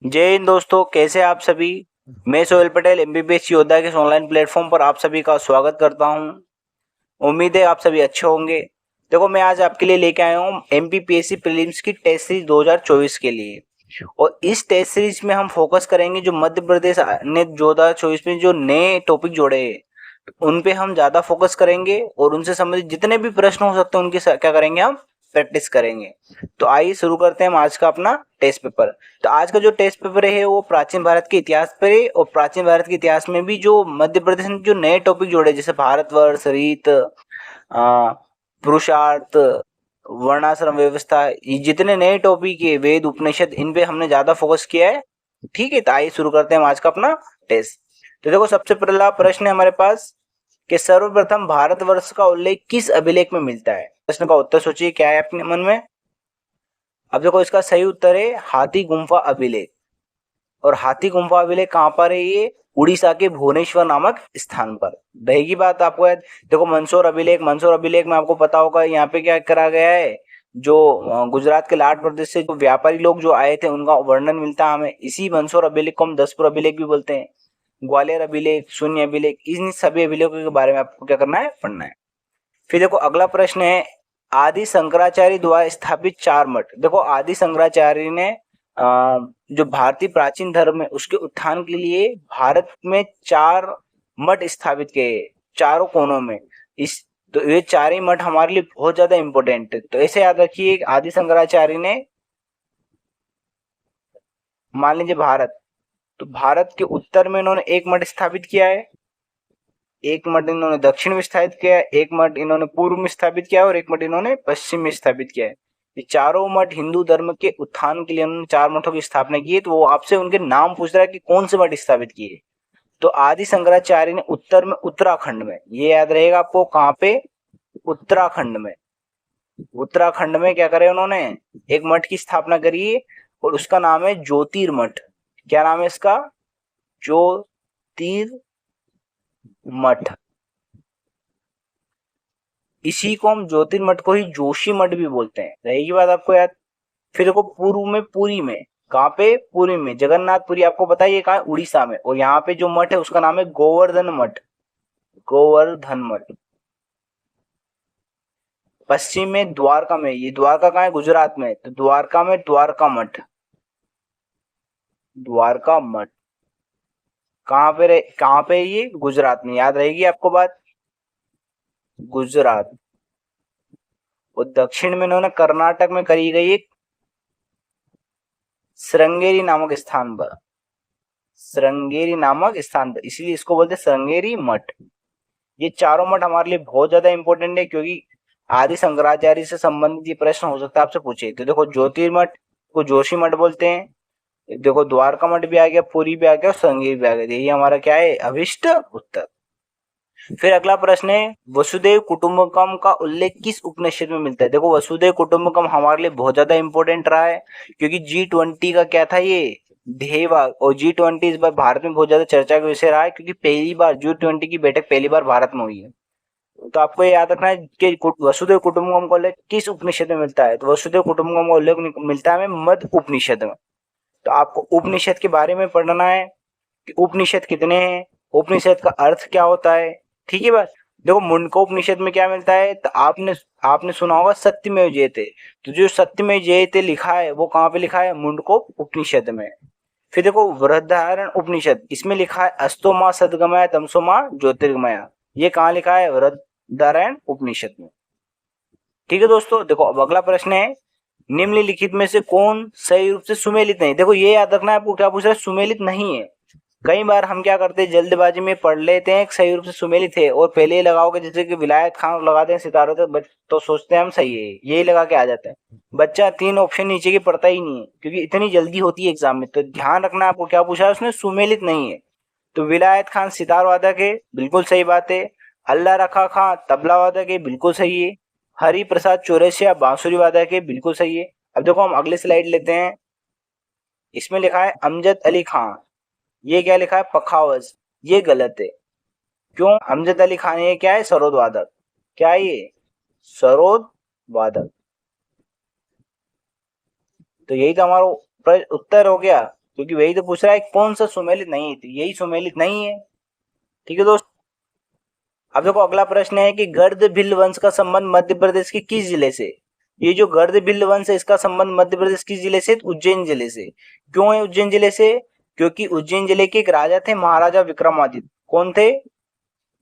जय हिंद दोस्तों, कैसे आप सभी। मैं सोहेल पटेल एमबीबीएस योद्धा के ऑनलाइन प्लेटफॉर्म पर आप सभी का स्वागत करता हूं। उम्मीद है आप सभी अच्छे होंगे। देखो, मैं आज आपके लिए लेके आया हूं एमपीपीएससी प्रीलिम्स की टेस्ट सीरीज 2024 के लिए। और इस टेस्ट सीरीज में हम फोकस करेंगे जो मध्य प्रदेश ने 2024 में जो नए टॉपिक जोड़े हैं उन पे हम ज्यादा फोकस करेंगे और उनसे संबंधित जितने भी प्रश्न हो सकते हैं उनकी क्या करेंगे, हम प्रैक्टिस करेंगे। तो आइए शुरू करते हैं हम आज का अपना टेस्ट पेपर। तो आज का जो टेस्ट पेपर है वो प्राचीन भारत के इतिहास पर है। और प्राचीन भारत के इतिहास में भी जो मध्य प्रदेश ने जो नए टॉपिक जोड़े, जैसे भारतवर्ष, रीत, पुरुषार्थ, वर्णाश्रम व्यवस्था, ये जितने नए टॉपिक है, वेद, उपनिषद, इन पे हमने ज्यादा फोकस किया है। ठीक है, तो आइए शुरू करते हैं हम आज का अपना टेस्ट। तो देखो, सबसे पहला प्रश्न है हमारे पास कि सर्वप्रथम भारतवर्ष का उल्लेख किस अभिलेख में मिलता है। प्रश्न का उत्तर सोचिए क्या है अपने मन में। अब देखो, इसका सही उत्तर है हाथी गुम्फा अभिलेख। और हाथी गुम्फा अभिलेख कहाँ पर है? ये उड़ीसा के भुवनेश्वर नामक स्थान पर रहेगी। बात आपको याद। देखो, मंदसौर अभिलेख में आपको पता होगा यहाँ पे क्या करा गया है। जो गुजरात के लाट प्रदेश से जो व्यापारी लोग जो आए थे उनका वर्णन मिलता है हमें। इसी मंदसौर अभिलेख को हम दसपुर अभिलेख भी बोलते हैं। ग्वालियर अभिलेख, शून्य अभिलेख, इन सभी अभिलेखों के बारे में आपको क्या करना है, पढ़ना है। फिर देखो, अगला प्रश्न है आदि शंकराचार्य द्वारा स्थापित चार मठ। देखो, आदि शंकराचार्य ने जो भारतीय प्राचीन धर्म है उसके उत्थान के लिए भारत में चार मठ स्थापित किए, चारों कोनों में। इस तो ये चार ही मठ हमारे लिए बहुत ज्यादा इंपॉर्टेंट है। तो ऐसे याद रखिए, आदि शंकराचार्य ने, मान लीजिए भारत, तो भारत के उत्तर में इन्होंने एक मठ स्थापित किया है, एक मठ इन्होंने दक्षिण में स्थापित किया है, एक मठ इन्होंने पूर्व में स्थापित किया है और एक मठ इन्होंने पश्चिम में स्थापित किया है। ये चारों मठ हिंदू धर्म के उत्थान के लिए उन्होंने चार मठों की स्थापना की है। तो वो आपसे उनके नाम पूछ रहा है कि कौन से मठ स्थापित किए। तो आदि शंकराचार्य ने उत्तर में उत्तराखंड में, ये याद रहेगा आपको, कहाँ पे? उत्तराखंड में। उत्तराखंड में क्या करे उन्होंने, एक मठ की स्थापना करी और उसका नाम है ज्योतिर्मठ। क्या नाम है इसका? ज्योतिर्मठ। इसी को हम ज्योतिर्मठ को ही जोशी मठ भी बोलते हैं। रहेगी बात आपको याद। फिर देखो, पूर्व में पुरी में, कहाँ पे? पुरी में। जगन्नाथपुरी आपको पता है ये कहाँ है? उड़ीसा में। और यहाँ पे जो मठ है उसका नाम है गोवर्धन मठ। गोवर्धन मठ। पश्चिम में द्वारका में, ये द्वारका कहाँ है? गुजरात में। तो द्वारका में द्वारका मठ। द्वारका मठ कहाँ पे कहाँ पे? ये गुजरात में। याद रहेगी आपको बात, गुजरात। और दक्षिण में इन्होंने कर्नाटक में करी गई एक श्रृंगेरी नामक स्थान पर। श्रृंगेरी नामक स्थान पर, इसीलिए इसको बोलते हैं श्रृंगेरी मठ। ये चारों मठ हमारे लिए बहुत ज्यादा इंपॉर्टेंट है क्योंकि आदि शंकराचार्य से संबंधित ये प्रश्न हो सकता है आपसे पूछे। तो देखो, ज्योतिर्मठ को जोशी मठ बोलते हैं। देखो, द्वारका मठ भी आ गया, पुरी भी आ गया और श्रृंगेरी भी आ गया। यही हमारा क्या है? अभिष्ट उत्तर। फिर अगला प्रश्न है वसुदेव कुटुंबकम का उल्लेख किस उपनिषद में मिलता है। देखो, वसुदेव कुटुंबकम हमारे लिए बहुत ज्यादा इंपॉर्टेंट रहा है क्योंकि G20 का क्या था, ये ध्येय। और G20 इस बार भारत में बहुत ज्यादा चर्चा का विषय रहा है क्योंकि पहली बार G20 की बैठक पहली बार भारत में हुई है। तो आपको ये याद रखना है कि वसुदेव कुटुंबकम का उल्लेख किस उपनिषद में मिलता है। तो वसुदेव कुटुंबकम का उल्लेख मिलता है हमें मध्य उपनिषद में। तो आपको उपनिषद के बारे में पढ़ना है कि उपनिषद कितने हैं, उपनिषद का अर्थ क्या होता है। ठीक है बात। देखो, मुंडको उपनिषद में क्या मिलता है, तो आपने आपने सुना होगा सत्यमेव जयते। तो जो सत्यमेव जयते लिखा है वो कहाँ पे लिखा है? मुंडको उपनिषद में। फिर देखो, वृहदारण्य उपनिषद, इसमें लिखा है अस्तो माँ सदगमय तमसो माँ ज्योतिर्गमय। ये कहाँ लिखा है? वृहदारण्य उपनिषद में। ठीक है दोस्तों। देखो, अब अगला प्रश्न है निम्नलिखित में से कौन सही रूप से सुमेलित नहीं। देखो, ये याद रखना है आपको, क्या पूछ रहा है? सुमेलित नहीं है। कई बार हम क्या करते हैं, जल्दबाजी में पढ़ लेते हैं सही रूप से सुमेलित है और पहले ही लगाओगे, जैसे कि विलायत खान लगाते हैं सितारों पे, तो सोचते हैं हम सही है, यही लगा के आ जाते हैं। बच्चा तीन ऑप्शन नीचे की पढ़ता ही नहीं है क्योंकि इतनी जल्दी होती है एग्जाम में। तो ध्यान रखना आपको, क्या पूछा है उसने? सुमेलित नहीं है। तो विलायत खान सितार वादक है, बिल्कुल सही बात है। अल्लाह रखा खां तबला वादक है, बिल्कुल सही है। हरि प्रसाद चौरसिया बांसुरी वादक है, बिल्कुल सही है। अब देखो, हम अगले स्लाइड लेते हैं। इसमें लिखा है अमजद अली खां, ये क्या लिखा है? पखावज। ये गलत है। क्यों? अमजद अली खान ये क्या है? सरोद वादक। क्या है ये? सरोद वादक। तो यही तो हमारा उत्तर हो गया। क्योंकि वही तो पूछ रहा है कौन सा सुमेलित नहीं है, तो यही सुमेलित नहीं है। ठीक है दोस्त। अब देखो अगला प्रश्न है कि गर्द भिल्ल वंश का संबंध मध्य प्रदेश के किस जिले से। ये जो गर्द भिल्ल वंश है इसका संबंध मध्य प्रदेश किस जिले से, उज्जैन जिले से। क्यों है उज्जैन जिले से, क्योंकि उज्जैन जिले के एक राजा थे महाराजा विक्रमादित्य। कौन थे,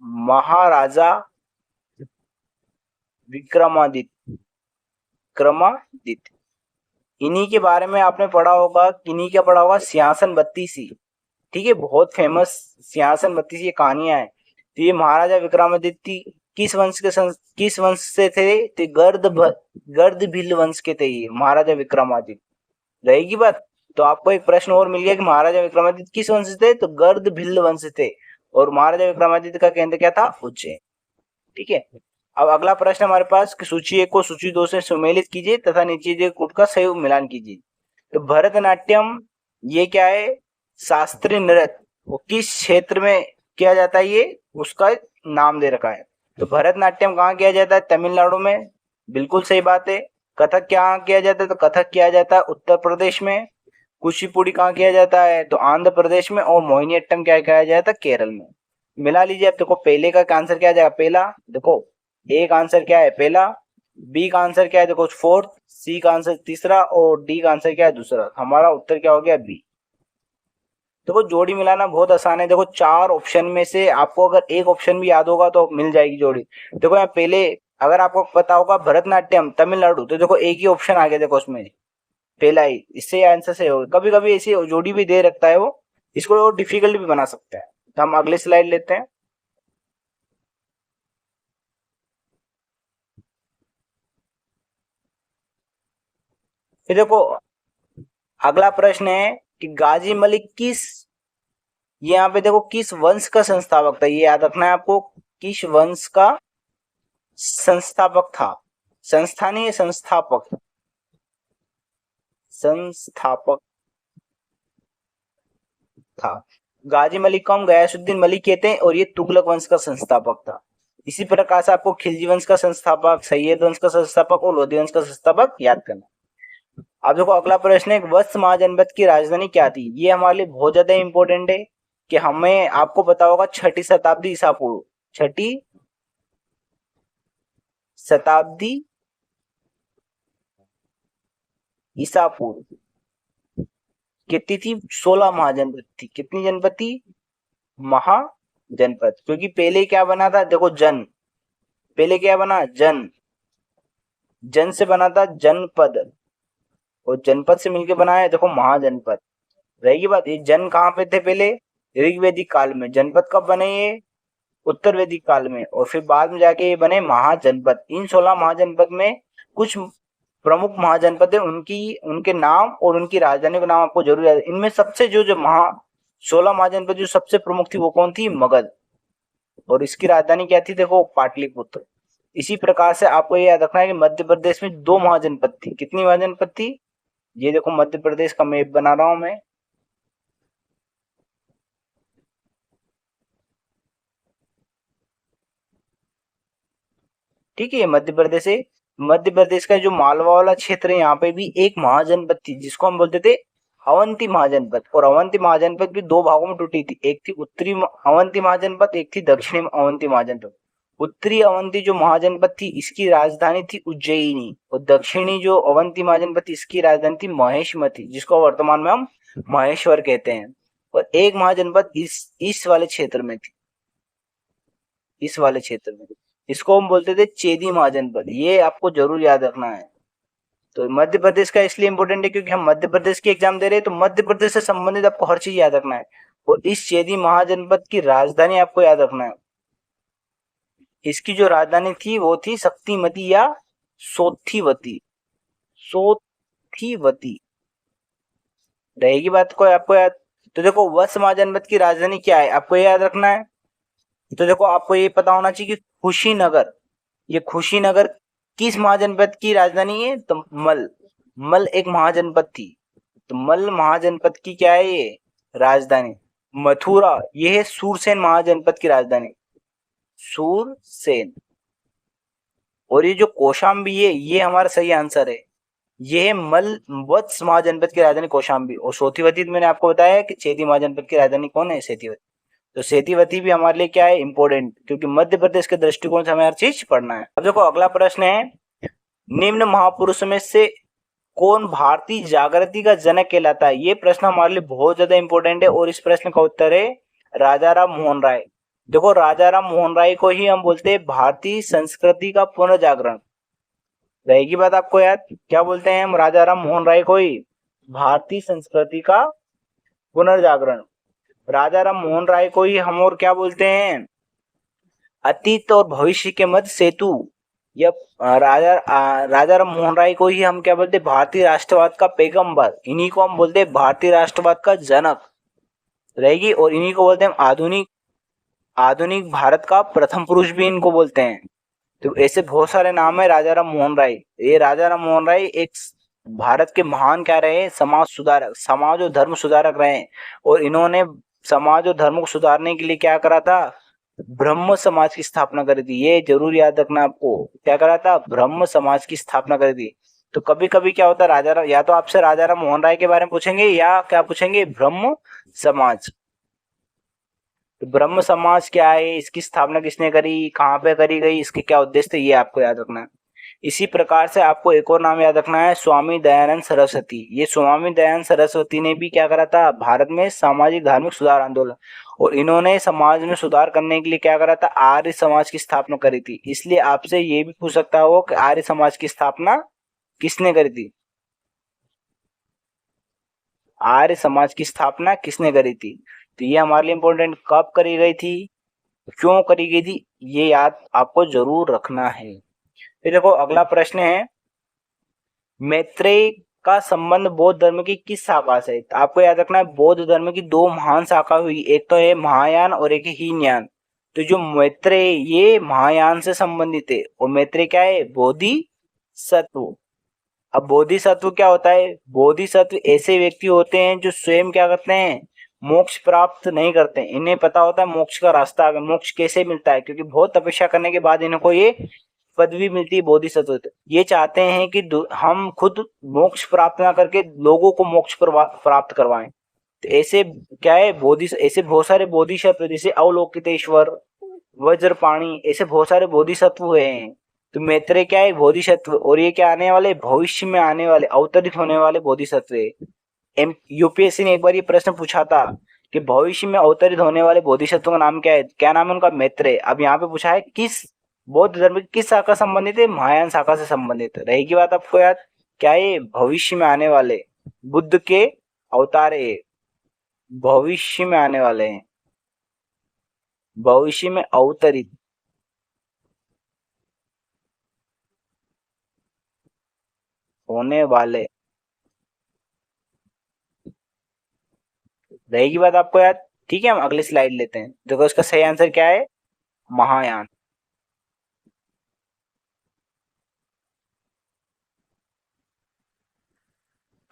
महाराजा विक्रमादित्य। विक्रमादित्य, इन्हीं के बारे में आपने पढ़ा होगा, इन्हीं क्या पढ़ा होगा, सिंहासन बत्तीसी। ठीक है, बहुत फेमस सिंहासन बत्तीसी कहानियां है। तो ये महाराजा विक्रमादित्य किस वंश के किस वंश से थे, तो गर्द भिल्ल वंश के थे ये महाराजा विक्रमादित्य। रहेगी बात। तो आपको एक प्रश्न और मिल गया कि महाराजा विक्रमादित्य किस वंश से थे, तो गर्द भिल्ल वंश थे। और महाराजा विक्रमादित्य का केंद्र क्या था, उज्जैन। ठीक है। अब अगला प्रश्न हमारे पास कि सूची 1 को सूची 2 से सुमेलित कीजिए तथा नीचे दिए कूट का सही मिलान कीजिए। तो भरतनाट्यम ये क्या है, शास्त्रीय नृत्य, वो किस क्षेत्र में किया जाता है, ये उसका नाम दे रखा है। तो भरतनाट्यम कहाँ किया जाता है, तमिलनाडु में। बिल्कुल सही बात है। कथक कहाँ किया जाता है, तो कथक किया जाता है उत्तर प्रदेश में। कुचिपुड़ी कहाँ किया जाता है, तो आंध्र प्रदेश में। और मोहिनीअट्टम क्या किया जाता है, केरल में। मिला लीजिए। अब देखो पहले का आंसर क्या आ जाएगा, पहला। देखो ए का आंसर क्या है, पहला। बी का आंसर क्या है, देखो फोर्थ। सी का आंसर तीसरा। और डी का आंसर क्या है, दूसरा। हमारा उत्तर क्या हो गया, बी। देखो जोड़ी मिलाना बहुत आसान है। देखो 4 ऑप्शन में से आपको अगर एक ऑप्शन भी याद होगा तो मिल जाएगी जोड़ी। देखो यहाँ पहले अगर आपको पता होगा भरतनाट्यम तमिलनाडु, तो देखो एक ही ऑप्शन आ गया, देखो उसमें पहला ही। इससे आंसर से होगा। कभी कभी ऐसी जोड़ी भी दे रखता है वो, इसको डिफिकल्ट भी बना सकता है। तो हम अगले स्लाइड लेते हैं। फिर देखो अगला प्रश्न है कि गाजी मलिक किस, यहाँ पे देखो किस वंश का संस्थापक था, ये याद रखना है आपको। किस वंश का संस्थापक था, संस्थानीय संस्थापक, संस्थापक था। गाजी मलिक को हम गयासुद्दीन मलिक कहते हैं और ये तुगलक वंश का संस्थापक था। इसी प्रकार से आपको खिलजी वंश का संस्थापक, सैयद वंश का संस्थापक और लोधी वंश का संस्थापक याद करना। अब देखो अगला प्रश्न है, वत्स महाजनपद की राजधानी क्या थी। ये हमारे लिए बहुत ज्यादा इंपॉर्टेंट है कि हमें आपको पता होगा 6ठी शताब्दी ईसा पूर्व, 6ठी शताब्दी ईसा पूर्व कितनी थी, 16 महाजनपद थी। कितनी जनपद थी, महाजनपद। क्योंकि पहले क्या बना था, देखो जन, पहले क्या बना, जन, जन से बना था जनपद, और जनपद से मिलकर बना है देखो महाजनपद। रहेगी बात। ये जन कहाँ पे थे पहले, ऋग्वैदिक काल में। जनपद कब बने, ये उत्तर वैदिक काल में। और फिर बाद में जाके ये बने महाजनपद। इन 16 महाजनपद में कुछ प्रमुख महाजनपद है, उनकी उनके नाम और उनकी राजधानी का नाम आपको जरूर याद है। इनमें सबसे जो 16 महाजनपद जो सबसे प्रमुख थी वो कौन थी, मगध। और इसकी राजधानी क्या थी, देखो पाटलिपुत्र। इसी प्रकार से आपको ये याद रखना है कि मध्य प्रदेश में 2 महाजनपद थी। कितनी महाजनपद थी, ये देखो मध्य प्रदेश का मैप बना रहा हूं मैं। ठीक है, मध्य प्रदेश है। मध्य प्रदेश का जो मालवा वाला क्षेत्र है, यहाँ पे भी एक महाजनपद थी जिसको हम बोलते थे अवंती महाजनपद। और अवंती महाजनपद भी 2 भागों में टूटी थी, एक थी उत्तरी अवंती महाजनपद, एक थी दक्षिणी अवंती महाजनपद। उत्तरी अवंती जो महाजनपद थी इसकी राजधानी थी उज्जैनी, और दक्षिणी जो अवंती महाजनपद थी इसकी राजधानी थी महेशमती, जिसको वर्तमान में हम महेश्वर कहते हैं। और एक महाजनपद इस वाले क्षेत्र में थी, इस वाले क्षेत्र में। इसको हम बोलते थे चेदी महाजनपद। ये आपको जरूर याद रखना है। तो मध्य प्रदेश का इसलिए इंपॉर्टेंट है क्योंकि हम मध्य प्रदेश की एग्जाम दे रहे हैं, तो मध्य प्रदेश से संबंधित आपको हर चीज याद रखना है। और इस चेदी महाजनपद की राजधानी आपको याद रखना है। इसकी जो राजधानी थी वो थी शक्तिमती या सोथिवती, सोथिवती। रहेगी बात को आपको याद। तो देखो वत्स महाजनपद की राजधानी क्या है, आपको याद रखना है। तो देखो आपको ये पता होना चाहिए कि कुशीनगर, ये कुशीनगर किस महाजनपद की राजधानी है, तो मल एक महाजनपद थी। तो मल महाजनपद की क्या है ये राजधानी। मथुरा ये है सूरसेन महाजनपद की राजधानी, सूरसेन। और ये जो कौशाम्बी है ये हमारा सही आंसर है। ये है मलवत्स महाजनपद की राजधानी कौशाम्बी। और सेतीवती मैंने आपको बताया कि सेती महाजनपद की राजधानी कौन है, सेतीवती। तो सेतीवती भी हमारे लिए क्या है, इंपॉर्टेंट, क्योंकि मध्य प्रदेश के दृष्टिकोण से हमें हर चीज पढ़ना है। अब देखो अगला प्रश्न है, निम्न महापुरुषों में से कौन भारतीय जागृति का जनक कहलाता है। ये प्रश्न हमारे लिए बहुत ज्यादा इंपॉर्टेंट है और इस प्रश्न का उत्तर है राजा राम मोहन राय। देखो राजा राम मोहन राय को ही हम बोलते हैं भारतीय संस्कृति का पुनर्जागरण। रहेगी बात आपको याद, क्या बोलते हैं हम राजा राम मोहन राय को ही, भारतीय संस्कृति का पुनर्जागरण। राजा राम मोहन राय को ही हम और क्या बोलते हैं, अतीत और भविष्य के मध्य सेतु। या राजा राम मोहन राय को ही हम क्या बोलते हैं, भारतीय राष्ट्रवाद का पैगंबर। इन्हीं को हम बोलते हैं भारतीय राष्ट्रवाद का जनक रहेगी। और इन्हीं को बोलते हैं आधुनिक आधुनिक भारत का प्रथम पुरुष भी इनको बोलते हैं। तो ऐसे बहुत सारे नाम है राजा राम मोहन राय। ये राजा राम मोहन राय एक भारत के महान क्या रहे, समाज सुधारक, समाज और धर्म सुधारक रहे। और इन्होंने समाज और धर्म को सुधारने के लिए क्या करा था, ब्रह्म समाज की स्थापना करी थी। ये जरूर याद रखना आपको, क्या करा था, ब्रह्म समाज की स्थापना करी थी। तो कभी कभी क्या होता है, राजा राम, या तो आपसे राजा राम मोहन राय के बारे में पूछेंगे या क्या पूछेंगे, ब्रह्म समाज। तो ब्रह्म समाज क्या है, इसकी स्थापना किसने करी, कहाँ पे करी गई, इसके क्या उद्देश्य थे, ये आपको याद रखना है। इसी प्रकार से आपको एक और नाम याद रखना है, स्वामी दयानंद सरस्वती। ये स्वामी दयानंद सरस्वती ने भी क्या करा था, भारत में सामाजिक धार्मिक सुधार आंदोलन, और इन्होंने समाज में सुधार करने के लिए क्या करा था, आर्य समाज की स्थापना करी थी। इसलिए आपसे ये भी पूछ सकता हो कि आर्य समाज की स्थापना किसने करी थी, आर्य समाज की स्थापना किसने करी थी। तो ये हमारे लिए इंपॉर्टेंट, कब करी गई थी, क्यों करी गई थी, ये याद आपको जरूर रखना है। फिर देखो अगला प्रश्न है, मैत्रेय का संबंध बौद्ध धर्म की किस शाखा से है। तो आपको याद रखना है, बौद्ध धर्म की दो महान शाखा हुई, एक तो है महायान और एक है हीनयान। तो जो मैत्रेय ये महायान से संबंधित है, और मैत्रेय क्या है, बोधि सत्व। अब बोधिसत्व क्या होता है, बोधिसत्व ऐसे व्यक्ति होते हैं जो स्वयं क्या करते हैं, मोक्ष प्राप्त नहीं करते। इन्हें पता होता है मोक्ष का रास्ता, मोक्ष कैसे मिलता है, क्योंकि बहुत तपस्या करने के बाद इनको ये पदवी मिलती है बोधिसत्व। ये चाहते हैं कि हम खुद मोक्ष प्राप्त ना करके लोगों को मोक्ष प्राप्त करवाएं। तो ऐसे क्या है, बोधि, ऐसे बहुत सारे बोधिसत्व, जैसे अवलोकितेश्वर, वज्रपाणी, ऐसे बहुत सारे बोधिसत्व हुए हैं। तो मैत्रेय क्या है, बोधिसत्व, और ये क्या आने वाले, भविष्य में आने वाले अवतरित होने वाले बोधिसत्व है। यूपीएससी ने एक बार ये प्रश्न पूछा था कि भविष्य में अवतरित होने वाले बोधिसत्व का नाम क्या है, क्या नाम है उनका, मैत्रेय। अब यहाँ पे पूछा है किस बौद्ध धर्म की किस शाखा संबंधित है, महायान शाखा से संबंधित। रहेगी बात आपको याद, क्या ये भविष्य में आने वाले बुद्ध के अवतार है, भविष्य में आने वाले हैं, भविष्य में अवतरित होने वाले। रहेगी बात आपको याद, ठीक है। हम अगली स्लाइड लेते हैं, देखो इसका सही आंसर क्या है, महायान।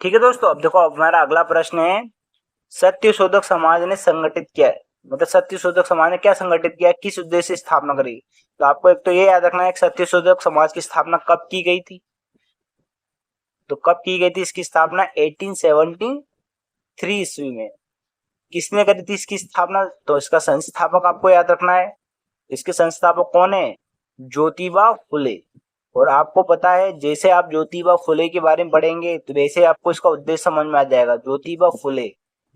ठीक है दोस्तों, अब देखो अब हमारा अगला प्रश्न है, सत्य शोधक समाज ने संगठित किया है, मतलब सत्य शोधक समाज ने क्या संगठित किया है, किस उद्देश्य से स्थापना करी। तो आपको एक तो ये याद रखना है कि सत्य शोधक समाज की स्थापना कब की गई थी। तो कब की गई थी इसकी स्थापना, 1873 ईस्वी में। किसने करी थी इसकी स्थापना, तो इसका संस्थापक आपको याद रखना है। इसके संस्थापक कौन है, ज्योतिबा फुले। और आपको पता है, जैसे आप ज्योतिबा फुले के बारे में पढ़ेंगे तो वैसे आपको इसका उद्देश्य समझ में आ जाएगा। ज्योतिबा फुले,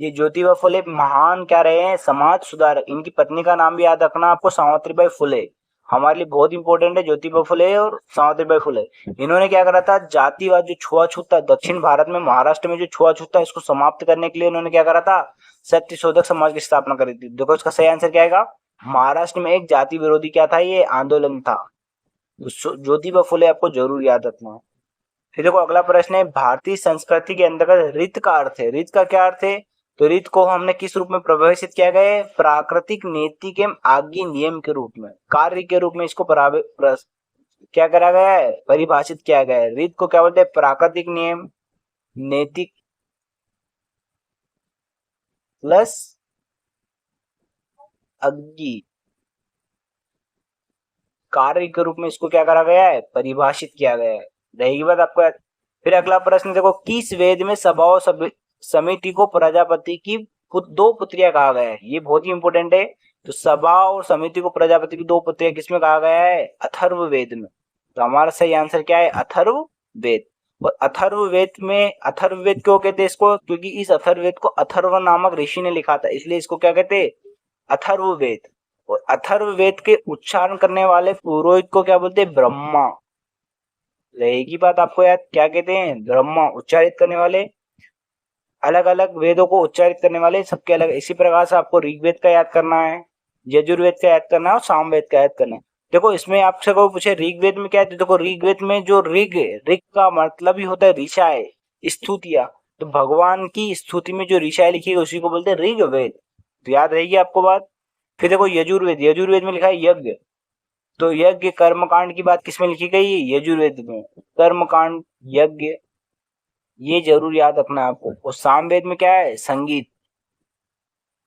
ये ज्योतिबा फुले महान क्या रहे हैं, समाज सुधारक। इनकी पत्नी का नाम भी याद रखना आपको, सावित्रीबाई फुले। हमारे लिए बहुत इंपॉर्टेंट है ज्योतिबा फुले और सावित्रीबाई फुले। इन्होंने क्या करा था, जातिवाद जो छुआछूत था दक्षिण भारत में, महाराष्ट्र में जो छुआछूत था, इसको समाप्त करने के लिए उन्होंने क्या करा था, सत्य शोधक समाज की स्थापना करी थी। देखो इसका सही आंसर क्या आएगा, महाराष्ट्र में एक जाति विरोधी क्या था, ये आंदोलन था। ज्योतिबा फुले आपको जरूर याद रखना है। फिर देखो अगला प्रश्न है, भारतीय संस्कृति के अंतर्गत रित का अर्थ है। रित का क्या अर्थ है, तो रित को हमने किस रूप में परिभाषित किया गया है, प्राकृतिक नीति के आज्ञा नियम के रूप में, कार्य के रूप में इसको क्या करा गया है, परिभाषित किया गया है। रित को क्या बोलते हैं, प्राकृतिक नियम, नैतिक प्लस अज्ञी, कार्य के रूप में इसको क्या करा गया है, परिभाषित किया गया है। रहेगी बात आपको याद। फिर अगला प्रश्न देखो, किस वेद में सभा और समिति को प्रजापति की दो पुत्रियां कहा गया है? ये बहुत ही इंपॉर्टेंट है। तो सभा और समिति को प्रजापति की दो पुत्रियां किसमें कहा गया है? अथर्व वेद में। तो हमारा सही आंसर क्या है? अथर्व वेद। और अथर्व वेद क्यों कहते हैं इसको? क्योंकि इस अथर्व वेद को अथर्व नामक ऋषि ने लिखा था, इसलिए इसको क्या कहते हैं? अथर्व वेद। और अथर्व वेद के उच्चारण करने वाले पुरोहित को क्या बोलते हैं? ब्रह्मा। रहेगी बात आपको याद, क्या कहते हैं? ब्रह्मा। उच्चारित करने वाले, अलग अलग वेदों को उच्चारित करने वाले सबके अलग। इसी प्रकार से आपको ऋग्वेद का याद करना है, यजुर्वेद का याद करना है और सामवेद का याद करना है। देखो इसमें आपसे कोई पूछे ऋग्वेद में क्या है, तो देखो ऋग्वेद में जो ऋग का मतलब ही होता है ऋचाएं, स्तुतियां। तो भगवान की स्तुति में जो ऋचाएं लिखी है उसी को बोलते हैं ऋग्वेद। तो याद रहेगी आपको बात। फिर देखो यजुर्वेद में लिखा है यज्ञ। तो यज्ञ कर्मकांड की बात किसमें लिखी गई है? यजुर्वेद में। कर्मकांड, यज्ञ, ये जरूर याद रखना है आपको। और सामवेद में क्या है? संगीत।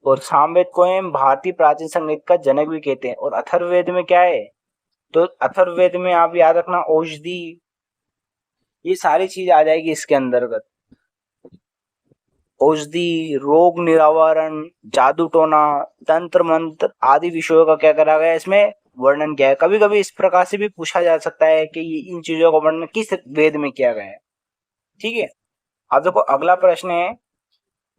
और सामवेद को हम भारतीय प्राचीन संगीत का जनक भी कहते हैं। और अथर्ववेद में क्या है? तो अथर्ववेद में आप याद रखना औषधि, ये सारी चीज आ जाएगी इसके अंतर्गत। औषधि, रोग निवारण, जादू टोना, तंत्र मंत्र आदि विषयों का क्या करा गया इसमें? वर्णन किया है। कभी कभी इस प्रकार से भी पूछा जा सकता है कि इन चीजों का वर्णन किस वेद में किया गया है। ठीक है। अब देखो अगला प्रश्न है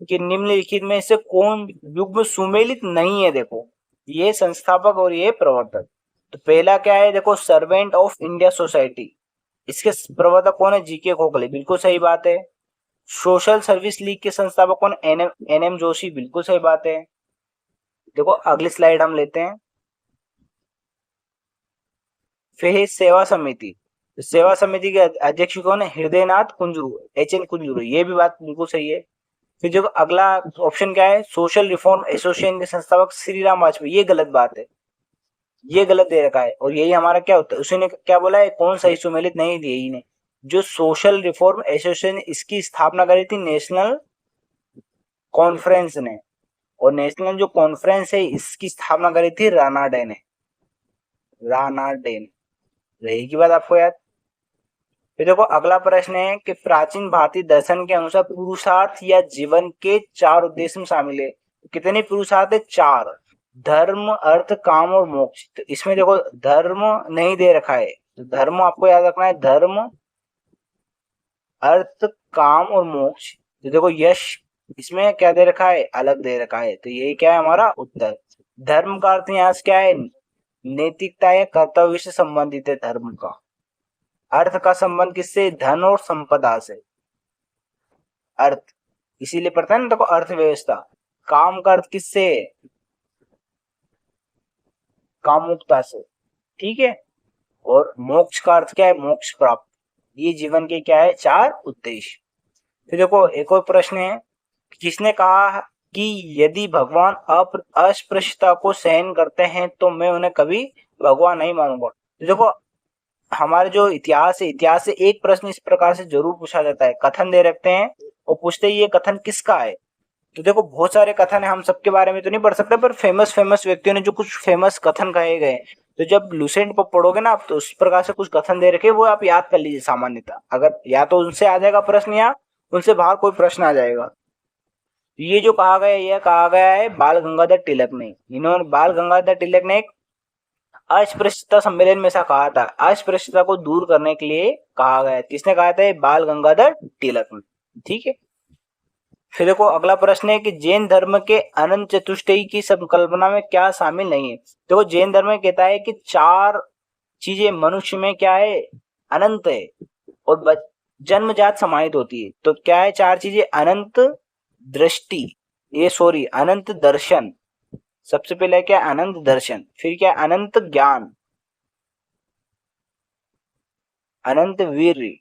कि निम्नलिखित में से कौन युग्म सुमेलित नहीं है? देखो ये संस्थापक और ये प्रवर्तक। तो पहला क्या है? देखो सर्वेंट ऑफ इंडिया सोसाइटी, इसके प्रवर्तक कौन है? जीके खोखले, बिल्कुल सही बात है। सोशल सर्विस लीग के संस्थापक कौन? एनएम जोशी, बिल्कुल सही बात है। देखो अगली स्लाइड हम लेते हैं। फिर सेवा समिति, सेवा समिति के अध्यक्ष कौन है? हृदयनाथ कुंजरू, एचएन कुंजरू, ये भी बात बिल्कुल सही है। फिर जो अगला ऑप्शन क्या है? सोशल रिफॉर्म एसोसिएशन के संस्थापक श्री राम वाजपेयी, ये गलत बात है, ये गलत दे रखा है। और यही हमारा क्या होता है? उसने क्या बोला है? कौन सही सुमेलित नहीं दिए ही ने। जो सोशल रिफॉर्म एसोसिएशन, इसकी स्थापना करी थी नेशनल कॉन्फ्रेंस ने। और नेशनल जो कॉन्फ्रेंस है इसकी स्थापना करी थी रानाडे ने। रहेगी बात आपको याद। फिर देखो अगला प्रश्न है कि प्राचीन भारतीय दर्शन के अनुसार पुरुषार्थ या जीवन के चार उद्देश्य में शामिल है। कितने पुरुषार्थ है? चार। धर्म, अर्थ, काम और मोक्ष। तो इसमें देखो धर्म नहीं दे रखा है, तो धर्म आपको याद रखना है, धर्म, अर्थ, काम और मोक्ष। तो देखो यश, इसमें क्या दे रखा है? अलग दे रखा है। तो यही क्या है हमारा उत्तर। धर्म का अर्थ यहाँ से क्या है? नैतिकता या कर्तव्य से संबंधित है धर्म का। अर्थ का संबंध किससे? धन और संपदा से। अर्थ इसीलिए पढ़ता है ना, देखो अर्थव्यवस्था। काम का अर्थ किससे? कामुकता से। ठीक है। और मोक्ष का अर्थ क्या है? मोक्ष प्राप्त। ये जीवन के क्या है? चार उद्देश्य। फिर देखो एक और प्रश्न है, किसने कहा कि यदि भगवान अस्पृश्यता को सहन करते हैं तो मैं उन्हें कभी भगवान नहीं मानूंगा। तो देखो हमारे जो इतिहास है, इतिहास से एक प्रश्न इस प्रकार से जरूर पूछा जाता है, कथन दे रखते हैं और पूछते ही ये कथन किसका है। तो देखो बहुत सारे कथन है, हम सबके बारे में तो नहीं पढ़ सकते, पर फेमस व्यक्तियों ने जो कुछ फेमस कथन कहे गए, तो जब लुसेंट पर पढ़ोगे ना आप, तो उस प्रकार से कुछ कथन दे रखे, वो आप याद कर लीजिए सामान्यतः। अगर या तो उनसे आ जाएगा प्रश्न या उनसे बाहर कोई प्रश्न आ जाएगा। ये जो कहा गया, यह कहा गया है बाल गंगाधर तिलक ने। इन्होंने, बाल गंगाधर तिलक ने एक अस्पृश्यता सम्मेलन में ऐसा कहा था, अस्पृश्यता को दूर करने के लिए कहा गया है। किसने कहा था? बाल गंगाधर तिलक ने। ठीक है। फिर देखो अगला प्रश्न है कि जैन धर्म के अनंत चतुष्टयी की संकल्पना में क्या शामिल नहीं है। देखो जैन धर्म कहता है कि चार चीजें मनुष्य में क्या है? अनंत है और जन्मजात समाहित होती है। तो क्या है चार चीजें? अनंत दृष्टि, अनंत दर्शन। सबसे पहले क्या? अनंत दर्शन। फिर क्या? अनंत ज्ञान, अनंत वीर्य,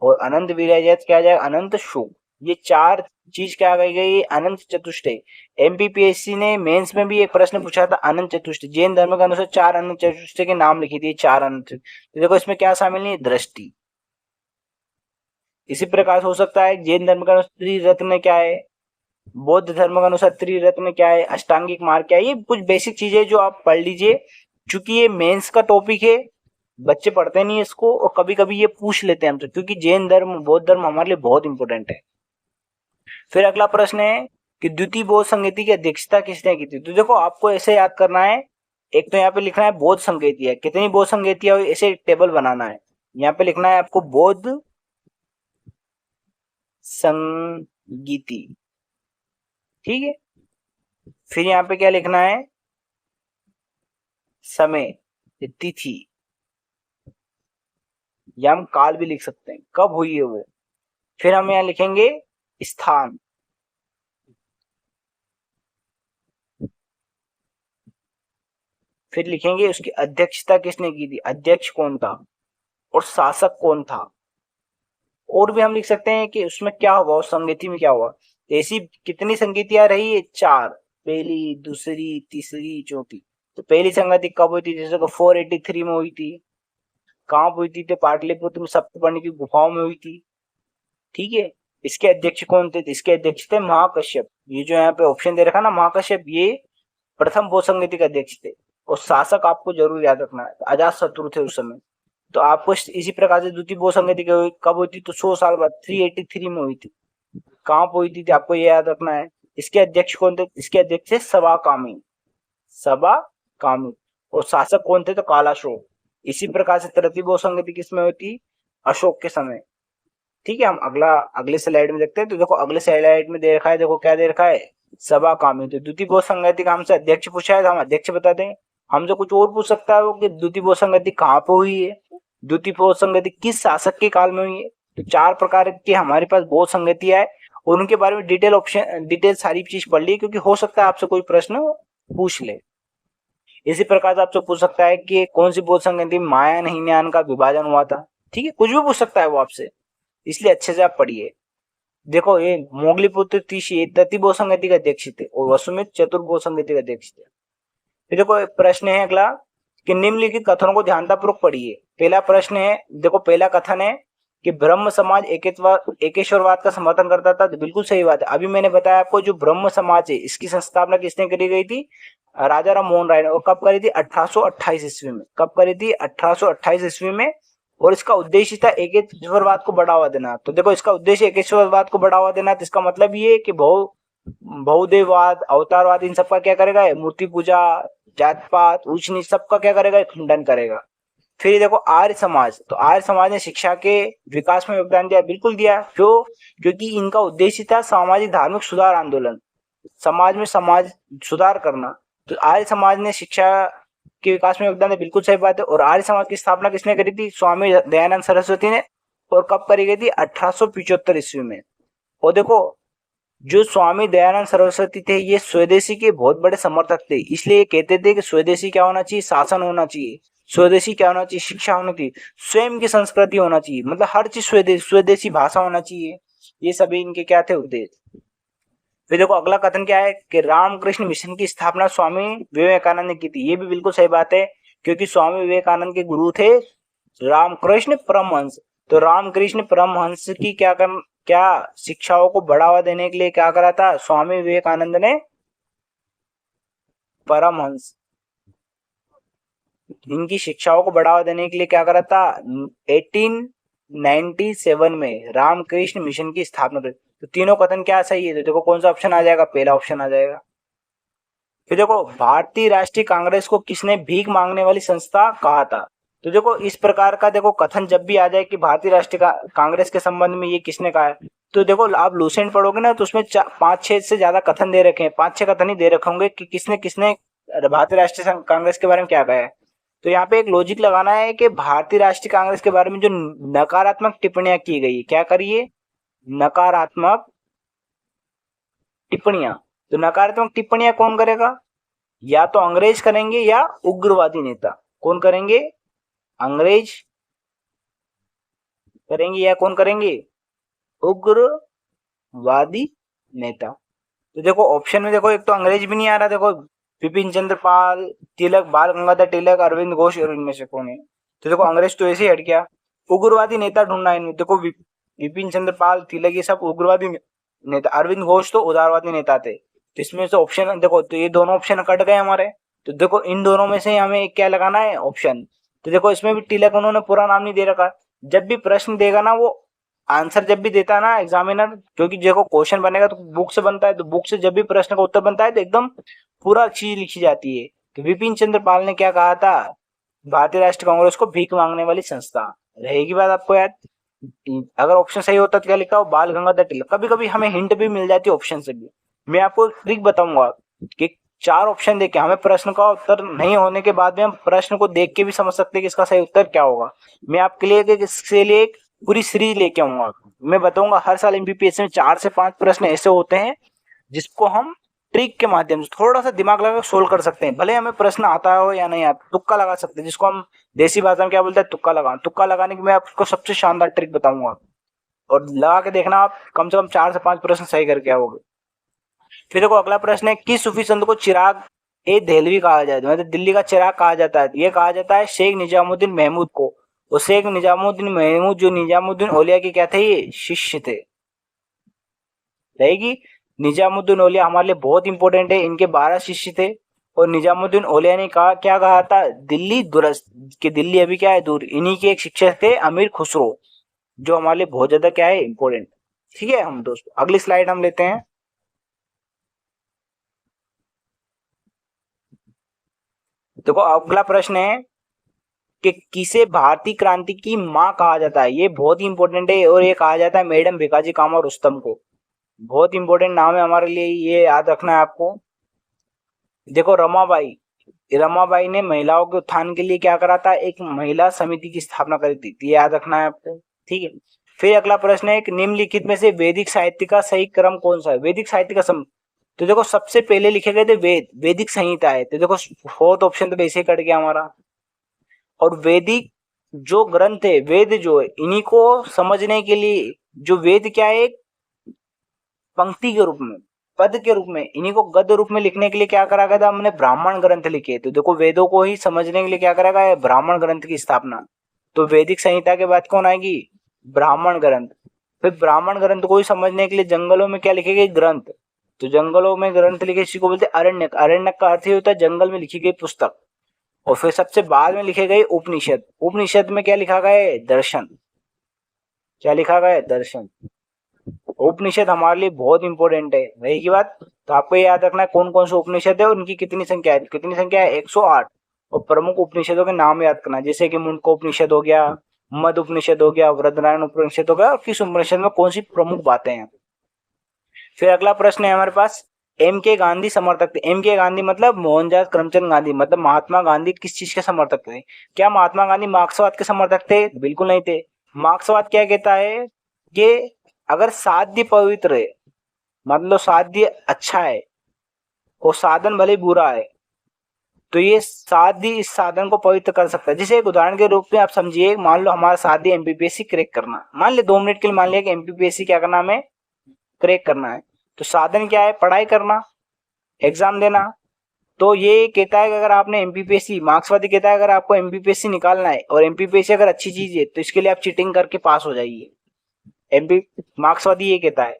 और अनंत वीर्य क्या आ जाएगा? अनंत सुख। ये चार चीज क्या कही गई? अनंत चतुष्टय। एमपीपीएससी ने मेंस में भी एक प्रश्न पूछा था, अनंत चतुष्टय। जैन धर्म के अनुसार चार अनंत चतुष्टय के नाम लिखी थी, चार अनंत। तो देखो इसमें क्या शामिल नहीं है? दृष्टि। इसी प्रकार से हो सकता है जैन धर्म के अनुसार त्रिरत्न क्या है, बौद्ध धर्म के अनुसार त्रिरत्न क्या है, अष्टांगिक मार्ग क्या है। ये कुछ बेसिक चीजें जो आप पढ़ लीजिए, चूंकि ये मेंस का टॉपिक है बच्चे पढ़ते नहीं है इसको, और कभी कभी ये पूछ लेते हैं हमसे, क्योंकि जैन धर्म बौद्ध धर्म हमारे लिए बहुत इंपॉर्टेंट है। फिर अगला प्रश्न है कि द्वितीय बौद्ध संगीति की अध्यक्षता किसने की थी। तो देखो आपको ऐसे याद करना है, एक तो यहाँ पे लिखना है बौद्ध संगीतियां, कितनी बौद्ध संगीतियां हुई ऐसे टेबल बनाना है। यहाँ पे लिखना है आपको बौद्ध संगीति, ठीक है। फिर यहाँ पे क्या लिखना है, समय, तिथि, या हम काल भी लिख सकते हैं, कब हुई है वो। फिर हम यहाँ लिखेंगे स्थान, फिर लिखेंगे उसकी अध्यक्षता किसने की थी, अध्यक्ष कौन था, और शासक कौन था। और भी हम लिख सकते हैं कि उसमें क्या हुआ, उस संगीति में क्या हुआ। ऐसी कितनी संगीतियां रही है, 4, पहली, दूसरी, तीसरी, चौथी। तो पहली संगति कब हुई थी, जैसे 483 में हुई थी। कहाँ हुई थी, तो पाटलिपुत्र में सप्तपर्णी की गुफाओं में हुई थी, ठीक है। इसके अध्यक्ष कौन थे, इसके अध्यक्ष थे महाकश्यप। ये जो यहाँ पे ऑप्शन दे रखा ना महाकश्यप, ये प्रथम बौद्ध संगीति के अध्यक्ष थे। और शासक आपको जरूर याद रखना है, अजात शत्रु थे उस समय। तो आपको इसी प्रकार से द्वितीय बौद्ध संगीति कब हुई थी, तो 100 साल बाद 383 में हुई थी। कहाँ हुई थी आपको ये याद रखना है। इसके अध्यक्ष कौन थे, इसके अध्यक्ष थे सवाकामी, सवाकामी। और शासक कौन थे, तो कालाशोक। इसी प्रकार से तृतीय बौद्ध संगीति किसमें हुई थी, अशोक के समय, ठीक है। हम अगले स्लाइड में देखते हैं। तो देखो अगले स्लाइड में दे रखा है, देखो क्या दे रखा है, सवाकामी। तो द्वितीय बौद्ध संगीति का हमसे अध्यक्ष पूछा है, तो हम अध्यक्ष बता दें। हमसे कुछ और पूछ सकता है वो कि द्वितीय बौद्ध संगीति कहाँ पे हुई है, द्वितीय बौद्ध संगीति किस शासक के काल में हुई है। तो 4 प्रकार की हमारे पास बौद्ध संगीतियां है, और उनके बारे में डिटेल सारी चीज पढ़ ली, क्योंकि हो सकता है आपसे कोई प्रश्न पूछ ले। इसी प्रकार से आपसे पूछ सकता है कि कौन सी बौद्ध संगीति में महायान हीनयान का विभाजन हुआ था, ठीक है। कुछ भी पूछ सकता है वो आपसे, इसलिए अच्छे से आप पढ़िए। देखो ये मोगलीपुत्र तीशी तृतीय बौद्ध संगीति के अध्यक्ष थे, और वसुमित्र चतुर्थ बौद्ध संगीति के अध्यक्ष थे। फिर देखो प्रश्न है अगला कि निम्नलिखित कथनों को ध्यानपूर्वक पढ़िए। पहला प्रश्न है, देखो पहला कथन है कि ब्रह्म समाज एकेश्वरवाद का समर्थन करता था। तो बिल्कुल सही बात है। अभी मैंने बताया आपको, जो ब्रह्म समाज है इसकी संस्थापना किसने करी गई थी, राजा राम मोहन राय ने। और कब करी थी, 1828 ईस्वी में। कब करी थी, 1828 ईस्वी में। और इसका उद्देश्य था एकेश्वरवाद को बढ़ावा देना। तो देखो इसका उद्देश्य एकेश्वरवाद को बढ़ावा देना, तो इसका मतलब ये है कि बहुदेववाद, अवतारवाद, इन सबका क्या करेगा, मूर्ति पूजा, जात पात, ऊंच नीच, सबका क्या करेगा, खंडन करेगा। फिर देखो आर्य समाज, तो आर्य समाज ने शिक्षा के विकास में योगदान दिया, बिल्कुल दिया। क्यों, क्योंकि इनका उद्देश्य था सामाजिक धार्मिक सुधार आंदोलन, समाज में समाज सुधार करना। तो आर्य समाज ने शिक्षा के विकास में योगदान दिया, बिल्कुल सही बात है। और आर्य समाज की स्थापना किसने करी थी, स्वामी दयानंद सरस्वती ने। और कब करी गई थी, 1875 ईस्वी में। और देखो जो स्वामी दयानंद सरस्वती थे, ये स्वदेशी के बहुत बड़े समर्थक थे। इसलिए ये कहते थे कि स्वदेशी क्या होना चाहिए, शासन होना चाहिए। स्वदेशी क्या होना चाहिए, शिक्षा होनी चाहिए, स्वयं की संस्कृति होना चाहिए, मतलब हर चीज स्वदेशी भाषा होना चाहिए। ये सभी इनके क्या थे, उद्देश्य। फिर देखो अगला कथन क्या है कि रामकृष्ण मिशन की स्थापना स्वामी विवेकानंद ने की थी। ये भी बिल्कुल सही बात है, क्योंकि स्वामी विवेकानंद के गुरु थे रामकृष्ण परमहंस। तो रामकृष्ण परमहंस की क्या शिक्षाओं को बढ़ावा देने के लिए क्या करा था, स्वामी विवेकानंद ने परमहंस इनकी शिक्षाओं को बढ़ावा देने के लिए क्या करा था, 1897 में रामकृष्ण मिशन की स्थापना करी। तो तीनों कथन क्या सही है, तो देखो कौन सा ऑप्शन आ जाएगा, पहला ऑप्शन आ जाएगा। फिर देखो भारतीय राष्ट्रीय कांग्रेस को किसने भीख मांगने वाली संस्था कहा था। तो देखो इस प्रकार का देखो कथन जब भी आ जाए कि भारतीय राष्ट्रीय कांग्रेस के संबंध में ये किसने कहा है, तो देखो आप लूसेंट पढ़ोगे ना, तो उसमें 5-6 से ज्यादा कथन दे रखे हैं, 5-6 कथन ही दे रखे होंगे कि किसने किसने भारतीय राष्ट्रीय कांग्रेस के बारे में क्या कहा है। तो यहाँ पे एक लॉजिक लगाना है कि भारतीय राष्ट्रीय कांग्रेस के बारे में जो नकारात्मक टिप्पणियां की गई, क्या करिए, नकारात्मक टिप्पणियां। तो नकारात्मक टिप्पणियां कौन करेगा, या तो अंग्रेज करेंगे या उग्रवादी नेता। कौन करेंगे, अंग्रेज करेंगे या कौन करेंगे, उग्रवादी नेता। तो देखो ऑप्शन में देखो एक तो अंग्रेज भी नहीं आ रहा, देखो विपिन चंद्र पाल, तिलक, बाल गंगाधर तिलक, अरविंद घोष, और इनमें से कौन है। तो देखो अंग्रेज तो ऐसे ही हट गया, उग्रवादी नेता ढूंढना है इनमें। देखो विपिन चंद्र पाल, तिलक, ये सब उग्रवादी नेता, अरविंद घोष तो उदारवादी नेता थे। तो इसमें से ऑप्शन देखो, तो ये दोनों ऑप्शन कट गए हमारे। तो देखो इन दोनों में से हमें क्या लगाना है, ऑप्शन। तो देखो इसमें भी तिलक उन्होंने पूरा नाम नहीं दे रखा। जब भी प्रश्न देगा ना वो आंसर जब भी देता है ना एग्जामिनर, क्योंकि देखो क्वेश्चन बनेगा तो बुक से बनता है, तो बुक से जब भी प्रश्न का उत्तर बनता है तो एकदम पूरा चीज लिखी जाती है। तो विपिन चंद्र पाल ने क्या कहा था, भारतीय राष्ट्रीय कांग्रेस को भीख मांगने वाली संस्था। रहेगी बात आपको याद। अगर ऑप्शन सही होता तो क्या लिखा हो, बाल गंगाधर तिलक। कभी कभी हमें हिंट भी मिल जाती है ऑप्शन से भी। मैं आपको एक ट्रिक बताऊंगा कि 4 ऑप्शन देके हमें प्रश्न का उत्तर नहीं होने के बाद में हम प्रश्न को देख के भी समझ सकते हैं कि इसका सही उत्तर क्या होगा। मैं आपके लिए इसके लिए एक पूरी सीरीज लेके आऊंगा। मैं बताऊंगा हर साल एमपीपीएससी में 4 से 5 प्रश्न ऐसे होते हैं जिसको हम ट्रिक के माध्यम से थोड़ा सा दिमाग लगा सोल्व कर सकते हैं। भले हमें प्रश्न आता हो या नहीं आता, तुक्का लगा सकते हैं, जिसको हम देसी भाषा में क्या बोलते हैं, तुक्का लगाना। तुक्का लगाने की मैं आपको सबसे शानदार ट्रिक बताऊंगा और लगा के देखना, आप कम से कम 4 से 5 प्रश्न सही करके आओगे। फिर देखो अगला प्रश्न है, किस सूफी संत को चिराग ए देहलवी कहा जाता है, मतलब दिल्ली का चिराग कहा जाता है। ये कहा जाता है शेख निजामुद्दीन महमूद को। और शेख निजामुद्दीन महमूद जो निजामुद्दीन औलिया के क्या थे, ये शिष्य थे। रहेगी। निजामुद्दीन औलिया हमारे लिए बहुत इंपॉर्टेंट है। इनके 12 शिष्य थे और निजामुद्दीन औलिया ने कहा, क्या कहा था, दिल्ली दुरस्त, कि दिल्ली अभी क्या है, दूर। इन्हीं के एक शिक्षक थे अमीर खुसरो, जो हमारे लिए बहुत ज्यादा क्या है, इंपॉर्टेंट। ठीक है हम दोस्तों, अगली स्लाइड हम लेते हैं। देखो अगला प्रश्न है कि किसे भारतीय क्रांति की मां कहा जाता है। ये बहुत ही इंपॉर्टेंट है और ये कहा जाता है मैडम भिकाजी कामा रुस्तम को। बहुत इंपॉर्टेंट नाम है हमारे लिए, ये याद रखना है आपको। देखो रमाबाई ने महिलाओं के उत्थान के लिए क्या करा था, एक महिला समिति की स्थापना करी थी। ये याद रखना है आपको। ठीक है। फिर अगला प्रश्न है कि निम्नलिखित में से वैदिक साहित्य का सही क्रम कौन सा है। वैदिक साहित्य का तो देखो सबसे पहले लिखे गए थे वैदिक संहिता है। तो देखो 4th ऑप्शन तो वैसे ही कट गया हमारा। और वैदिक जो ग्रंथ है, वेद जो है, इन्हीं को समझने के लिए जो वेद क्या है, पंक्ति के रूप में, पद के रूप में, इन्हीं को गद्य रूप में लिखने के लिए क्या करा गया था, हमने ब्राह्मण ग्रंथ लिखे। तो देखो वेदों को ही समझने के लिए क्या करा गया है, ब्राह्मण ग्रंथ की स्थापना। तो वैदिक संहिता के बाद कौन आएगी, ब्राह्मण ग्रंथ। फिर ब्राह्मण ग्रंथ को ही समझने के लिए जंगलों में क्या लिखे गए, ग्रंथ। तो जंगलों में ग्रंथ लिखे, इसी को बोलते हैं अरण्यक। अरण्यक का अर्थ ही होता है जंगल में लिखी गई पुस्तक। और फिर सबसे बाद में लिखे गए उपनिषद। उपनिषद में क्या लिखा गया है, दर्शन। क्या लिखा गया है, दर्शन। उपनिषद हमारे लिए बहुत इंपॉर्टेंट है। रही की बात, तो आपको याद रखना है कौन कौन से उपनिषद है और उनकी कितनी संख्या है। कितनी संख्या है, 108। और प्रमुख उपनिषदों के नाम याद करना, जैसे कि मुंडको उपनिषद हो गया, मद उपनिषद हो गया, वृहदारण्यक उपनिषद हो गया, और किस उपनिषद में कौन सी प्रमुख बातें हैं। फिर अगला प्रश्न है हमारे पास, एम के गांधी समर्थक थे। एम के गांधी मतलब मोहनदास करमचंद गांधी, मतलब महात्मा गांधी किस चीज के समर्थक थे। क्या महात्मा गांधी मार्क्सवाद के समर्थक थे, बिल्कुल नहीं थे। मार्क्सवाद क्या कहता है कि अगर साध्य पवित्र है, मतलब साध्य अच्छा है और साधन भले बुरा है, तो ये साध्य इस साधन को पवित्र कर सकता है। जैसे एक उदाहरण के रूप में आप समझिए, मान लो हमारा साध्य एमपीपीएससी क्रैक करना, मान ले 2 मिनट के लिए मान लिया कि एमपीपीएससी क्या करना, हमें क्रैक करना है। तो साधन क्या है, पढ़ाई करना, एग्जाम देना। तो ये कहता है कि अगर आपने एमपीपीएससी, मार्क्सवादी कहता है अगर आपको एमपीपीएससी निकालना है और एमपीपीएससी अगर अच्छी चीज है तो इसके लिए आप चीटिंग करके पास हो जाइए। एमपी मार्क्सवादी ये कहता है।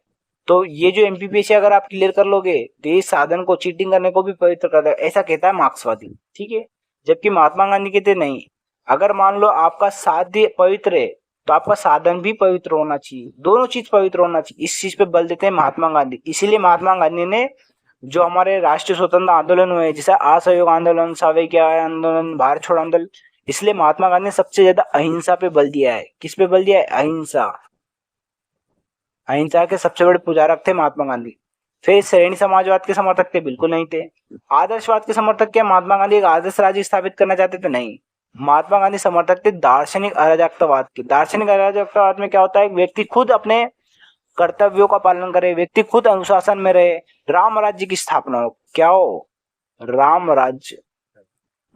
तो ये जो एमपीपीएससी अगर आप क्लियर कर लोगे तो ये साधन को, चीटिंग करने को भी पवित्र करता है, ऐसा कहता है मार्क्सवादी। ठीक है। जबकि महात्मा गांधी कहते नहीं, अगर मान लो आपका साध्य पवित्र है तो आपका साधन भी पवित्र होना चाहिए, दोनों चीज पवित्र होना चाहिए। इस चीज पे बल देते हैं महात्मा गांधी। इसीलिए महात्मा गांधी ने जो हमारे राष्ट्रीय स्वतंत्र आंदोलन हुए, जैसे असहयोग आंदोलन, सावयिक आंदोलन, भारत छोड़ो आंदोलन, इसलिए महात्मा गांधी ने सबसे ज्यादा अहिंसा पे बल दिया है। किस पे बल दिया है, अहिंसा। अहिंसा के सबसे बड़े पुजारक थे महात्मा गांधी। फिर श्रेणी समाजवाद के समर्थक थे, बिल्कुल नहीं थे। आदर्शवाद के समर्थक क्या, महात्मा गांधी एक आदर्श राज्य स्थापित करना चाहते थे, नहीं। महात्मा गांधी समर्थक थे दार्शनिक अराजकतावाद के। दार्शनिक अराजकतावाद में क्या होता है, व्यक्ति खुद अपने कर्तव्यों का पालन करे, व्यक्ति खुद अनुशासन में रहे, राम राज्य की स्थापना हो। क्या हो, राम राज्य।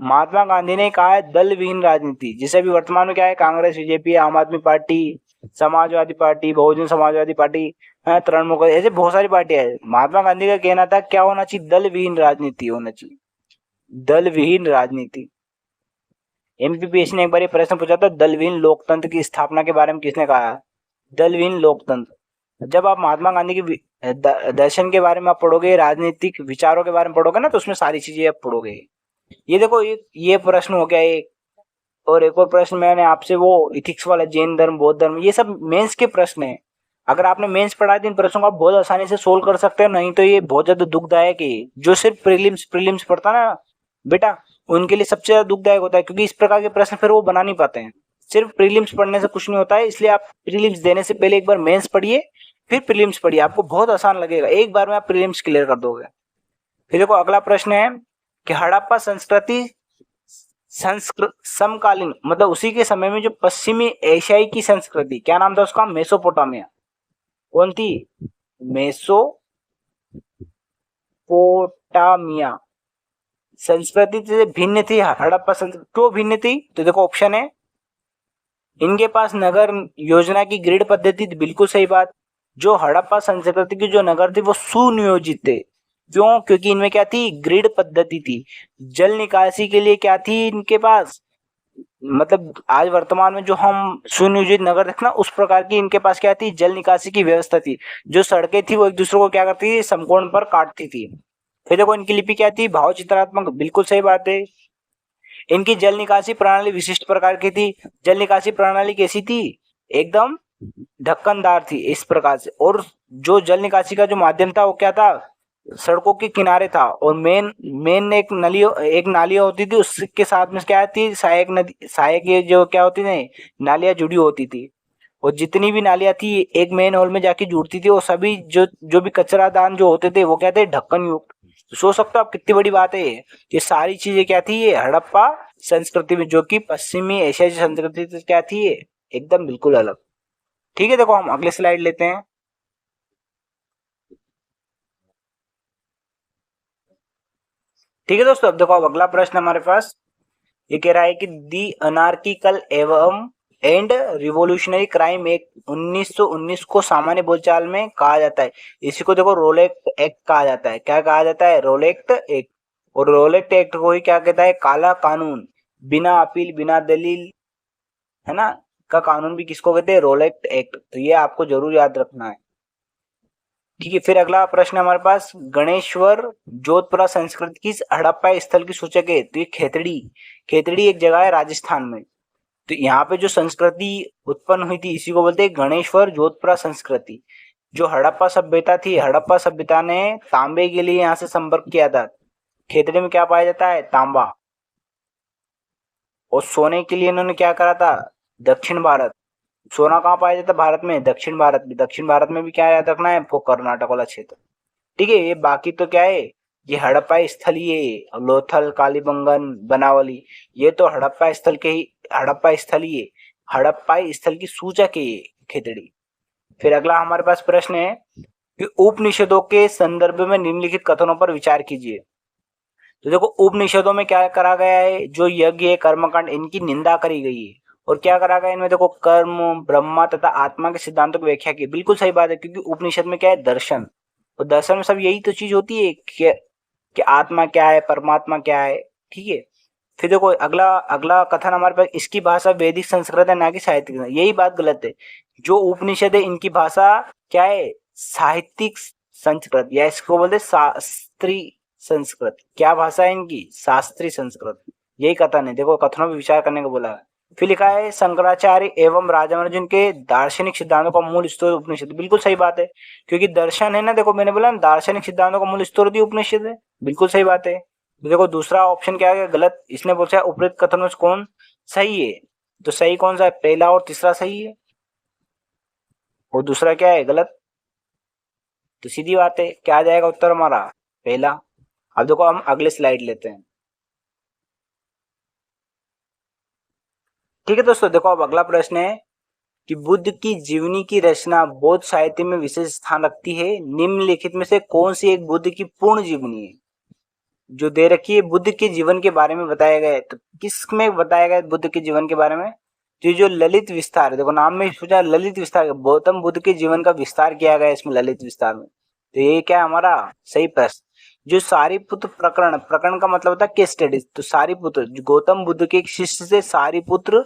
महात्मा गांधी ने कहा है दल विहीन राजनीति, जिसे अभी वर्तमान में क्या है, कांग्रेस, बीजेपी, आम आदमी party, Samajwadi party, Bahujan Samajwadi party, Trinamool, ऐसे बहुत सारी पार्टियां है। महात्मा गांधी का कहना था क्या होना चाहिए, दल विहीन राजनीति होना चाहिए, दल विहीन राजनीति। एमपीपीएससी ने एक बार ये प्रश्न पूछा था, दल विहीन लोकतंत्र की स्थापना के बारे में किसने कहा, दल विहीन लोकतंत्र। जब आप महात्मा गांधी के दर्शन के बारे में आप पढ़ोगे, राजनीतिक विचारों के बारे में पढ़ोगे ना, तो उसमें सारी चीजें आप पढ़ोगे। ये देखो ये प्रश्न हो गया एक। और एक और प्रश्न मैंने आपसे वो इथिक्स वाला, जैन धर्म, बौद्ध धर्म, ये सब मेंस के प्रश्न है। अगर आपने मेंस पढ़ा है तो इन प्रश्नों को आप बहुत आसानी से सोल्व कर सकते हैं, नहीं तो ये बहुत ज्यादा दुखदायक है। जो सिर्फ प्रीलिम्स पढ़ता ना बेटा, उनके लिए सबसे ज्यादा दुखदायक होता है, क्योंकि इस प्रकार के प्रश्न फिर वो बना नहीं पाते हैं। सिर्फ प्रीलिम्स पढ़ने से कुछ नहीं होता है, इसलिए आप प्रीलिम्स देने से पहले एक बार मेंस पढ़िए, फिर प्रीलिम्स पढ़िए, आपको बहुत आसान लगेगा, एक बार में आप प्रीलिम्स क्लियर कर दोगे। फिर देखो अगला प्रश्न है कि हड़प्पा संस्कृति समकालीन, मतलब उसी के समय में जो पश्चिमी एशियाई की संस्कृति, क्या नाम था उसका, मेसोपोटामिया। कौन थी, मेसोपोटामिया संस्कृति से भिन्न थी हड़प्पा संस्कृति। क्यों भिन्न थी, तो देखो ऑप्शन है, इनके पास नगर योजना की ग्रिड पद्धति थी, बिल्कुल सही बात। जो हड़प्पा संस्कृति की जो नगर थे वो सुनियोजित थे, क्यों, क्योंकि इनमें क्या थी, ग्रिड पद्धति थी। जल निकासी के लिए क्या थी इनके पास, मतलब आज वर्तमान में जो हम सुनियोजित नगर देखना, उस प्रकार की इनके पास क्या थी, जल निकासी की व्यवस्था थी। जो सड़कें थी वो एक दूसरे को क्या करती थी, समकोण पर काटती थी। फिर देखो इनकी लिपि क्या थी, भाव चित्रात्मक, बिल्कुल सही बात है। इनकी जल निकासी प्रणाली विशिष्ट प्रकार की थी। जल निकासी प्रणाली कैसी थी, एकदम ढक्कनदार थी इस प्रकार से। और जो जल निकासी का जो माध्यम था वो क्या था, सड़कों के किनारे था। और मेन एक नाली होती थी, उसके साथ में क्या थी, सहायक ये जो क्या होती थी, नालियां जुड़ी होती थी। और जितनी भी नालियां थी एक मेन हॉल में जाके जुड़ती थी, और सभी जो भी कचरा दान जो होते थे वो क्या थे, ढक्कन युक्त। तो सोच सकते हो आप कितनी बड़ी बात है ये सारी चीजें क्या थी, ये हड़प्पा संस्कृति में, जो कि पश्चिमी एशियाई संस्कृति से क्या थी, ये एकदम बिल्कुल अलग। ठीक है, देखो हम अगले स्लाइड लेते हैं। ठीक है दोस्तों, अब देखो अब अगला प्रश्न हमारे पास ये कह रहा है कि दी अनार्किकल एवं एंड रिवोल्यूशनरी क्राइम एक्ट 1919 को सामान्य बोलचाल में कहा जाता है, इसी को देखो रोलेक्ट एक्ट कहा जाता है। क्या कहा जाता है, रोलेक्ट एक्ट। और रोलेक्ट एक्ट को ही क्या कहता है, काला कानून, बिना अपील बिना दलील, है ना, का कानून भी किसको कहते हैं, रोलेक्ट एक्ट। तो ये आपको जरूर याद रखना है। ठीक है, फिर अगला प्रश्न हमारे पास, गणेश्वर जोधपुरा संस्कृति की हड़प्पा स्थल की सूचक है, तो ये खेतड़ी एक जगह है राजस्थान में। तो यहाँ पे जो संस्कृति उत्पन्न हुई थी इसी को बोलते हैं गणेश्वर जोधपुरा संस्कृति। जो हड़प्पा सभ्यता थी, हड़प्पा सभ्यता ने तांबे के लिए यहाँ से संपर्क किया था। खेतड़ी में क्या पाया जाता है, तांबा। और सोने के लिए इन्होंने क्या करा था, दक्षिण भारत। सोना कहाँ पाया जाता है भारत में, दक्षिण भारत में। दक्षिण भारत में भी क्या याद रखना है आपको, कर्नाटक वाला क्षेत्र। ठीक है, ये बाकी तो क्या है, ये हड़प्पा स्थल, ये लोथल, कालीबंगन, बनावली, ये तो हड़प्पा स्थल के ही, हड़प्पा स्थल ही है, हड़प्पा स्थल की सूचक है ये खेतड़ी। फिर अगला हमारे पास प्रश्न है कि उपनिषदों के संदर्भ में निम्नलिखित कथनों पर विचार कीजिए। तो देखो उपनिषदों में क्या करा गया है, जो यज्ञ है, कर्मकांड, इनकी निंदा करी गई है। और क्या करा गया इनमें, देखो कर्म, ब्रह्मा तथा आत्मा के सिद्धांतों की व्याख्या की। बिल्कुल सही बात है, क्योंकि उपनिषद में क्या है, दर्शन। और दर्शन में सब यही तो चीज होती है कि आत्मा क्या है, परमात्मा क्या है। ठीक है, फिर देखो अगला अगला कथन हमारे पास, इसकी भाषा वैदिक संस्कृत है, ना कि साहित्यिक। यही बात गलत है। जो उपनिषद है इनकी भाषा क्या है, साहित्यिक संस्कृत, या इसको बोलते शास्त्रीय संस्कृत। क्या भाषा है इनकी, शास्त्रीय संस्कृत। यही कथन है, देखो कथनों पर विचार करने को बोला है। फिर लिखा है शंकराचार्य एवं रामानुजन के दार्शनिक सिद्धांतों का मूल स्रोत उपनिषद। बिल्कुल सही बात है, क्योंकि दर्शन है ना, देखो मैंने बोला दार्शनिक सिद्धांतों का मूल स्रोत ही उपनिषद है। बिल्कुल सही बात है। तो देखो दूसरा ऑप्शन क्या है, गलत। इसने पूछा उपरोक्त कथनों में कौन सही है, तो सही कौन सा है, पहला और तीसरा सही है, और दूसरा क्या है, गलत। तो सीधी बात है, क्या आ जाएगा उत्तर हमारा, पहला। अब देखो हम अगले स्लाइड लेते हैं। ठीक है दोस्तों, देखो अब अगला प्रश्न है कि बुद्ध की जीवनी की रचना बौद्ध साहित्य में विशेष स्थान रखती है, निम्नलिखित में से कौन सी एक बुद्ध की पूर्ण जीवनी है। जो दे रखी है बुद्ध के जीवन के बारे में बताया गया है, तो किस में बताया गया है बुद्ध के जीवन के बारे में, तो ये जो ललित विस्तार है, देखो नाम में सोचा ललित विस्तार, गौतम बुद्ध के जीवन का विस्तार किया गया है इसमें ललित विस्तार में। तो ये क्या है हमारा सही प्रश्न। जो सारीपुत्र प्रकरण, प्रकरण का मतलब होता है केस स्टडीज, तो सारीपुत्र गौतम बुद्ध के एक शिष्य से सारीपुत्र,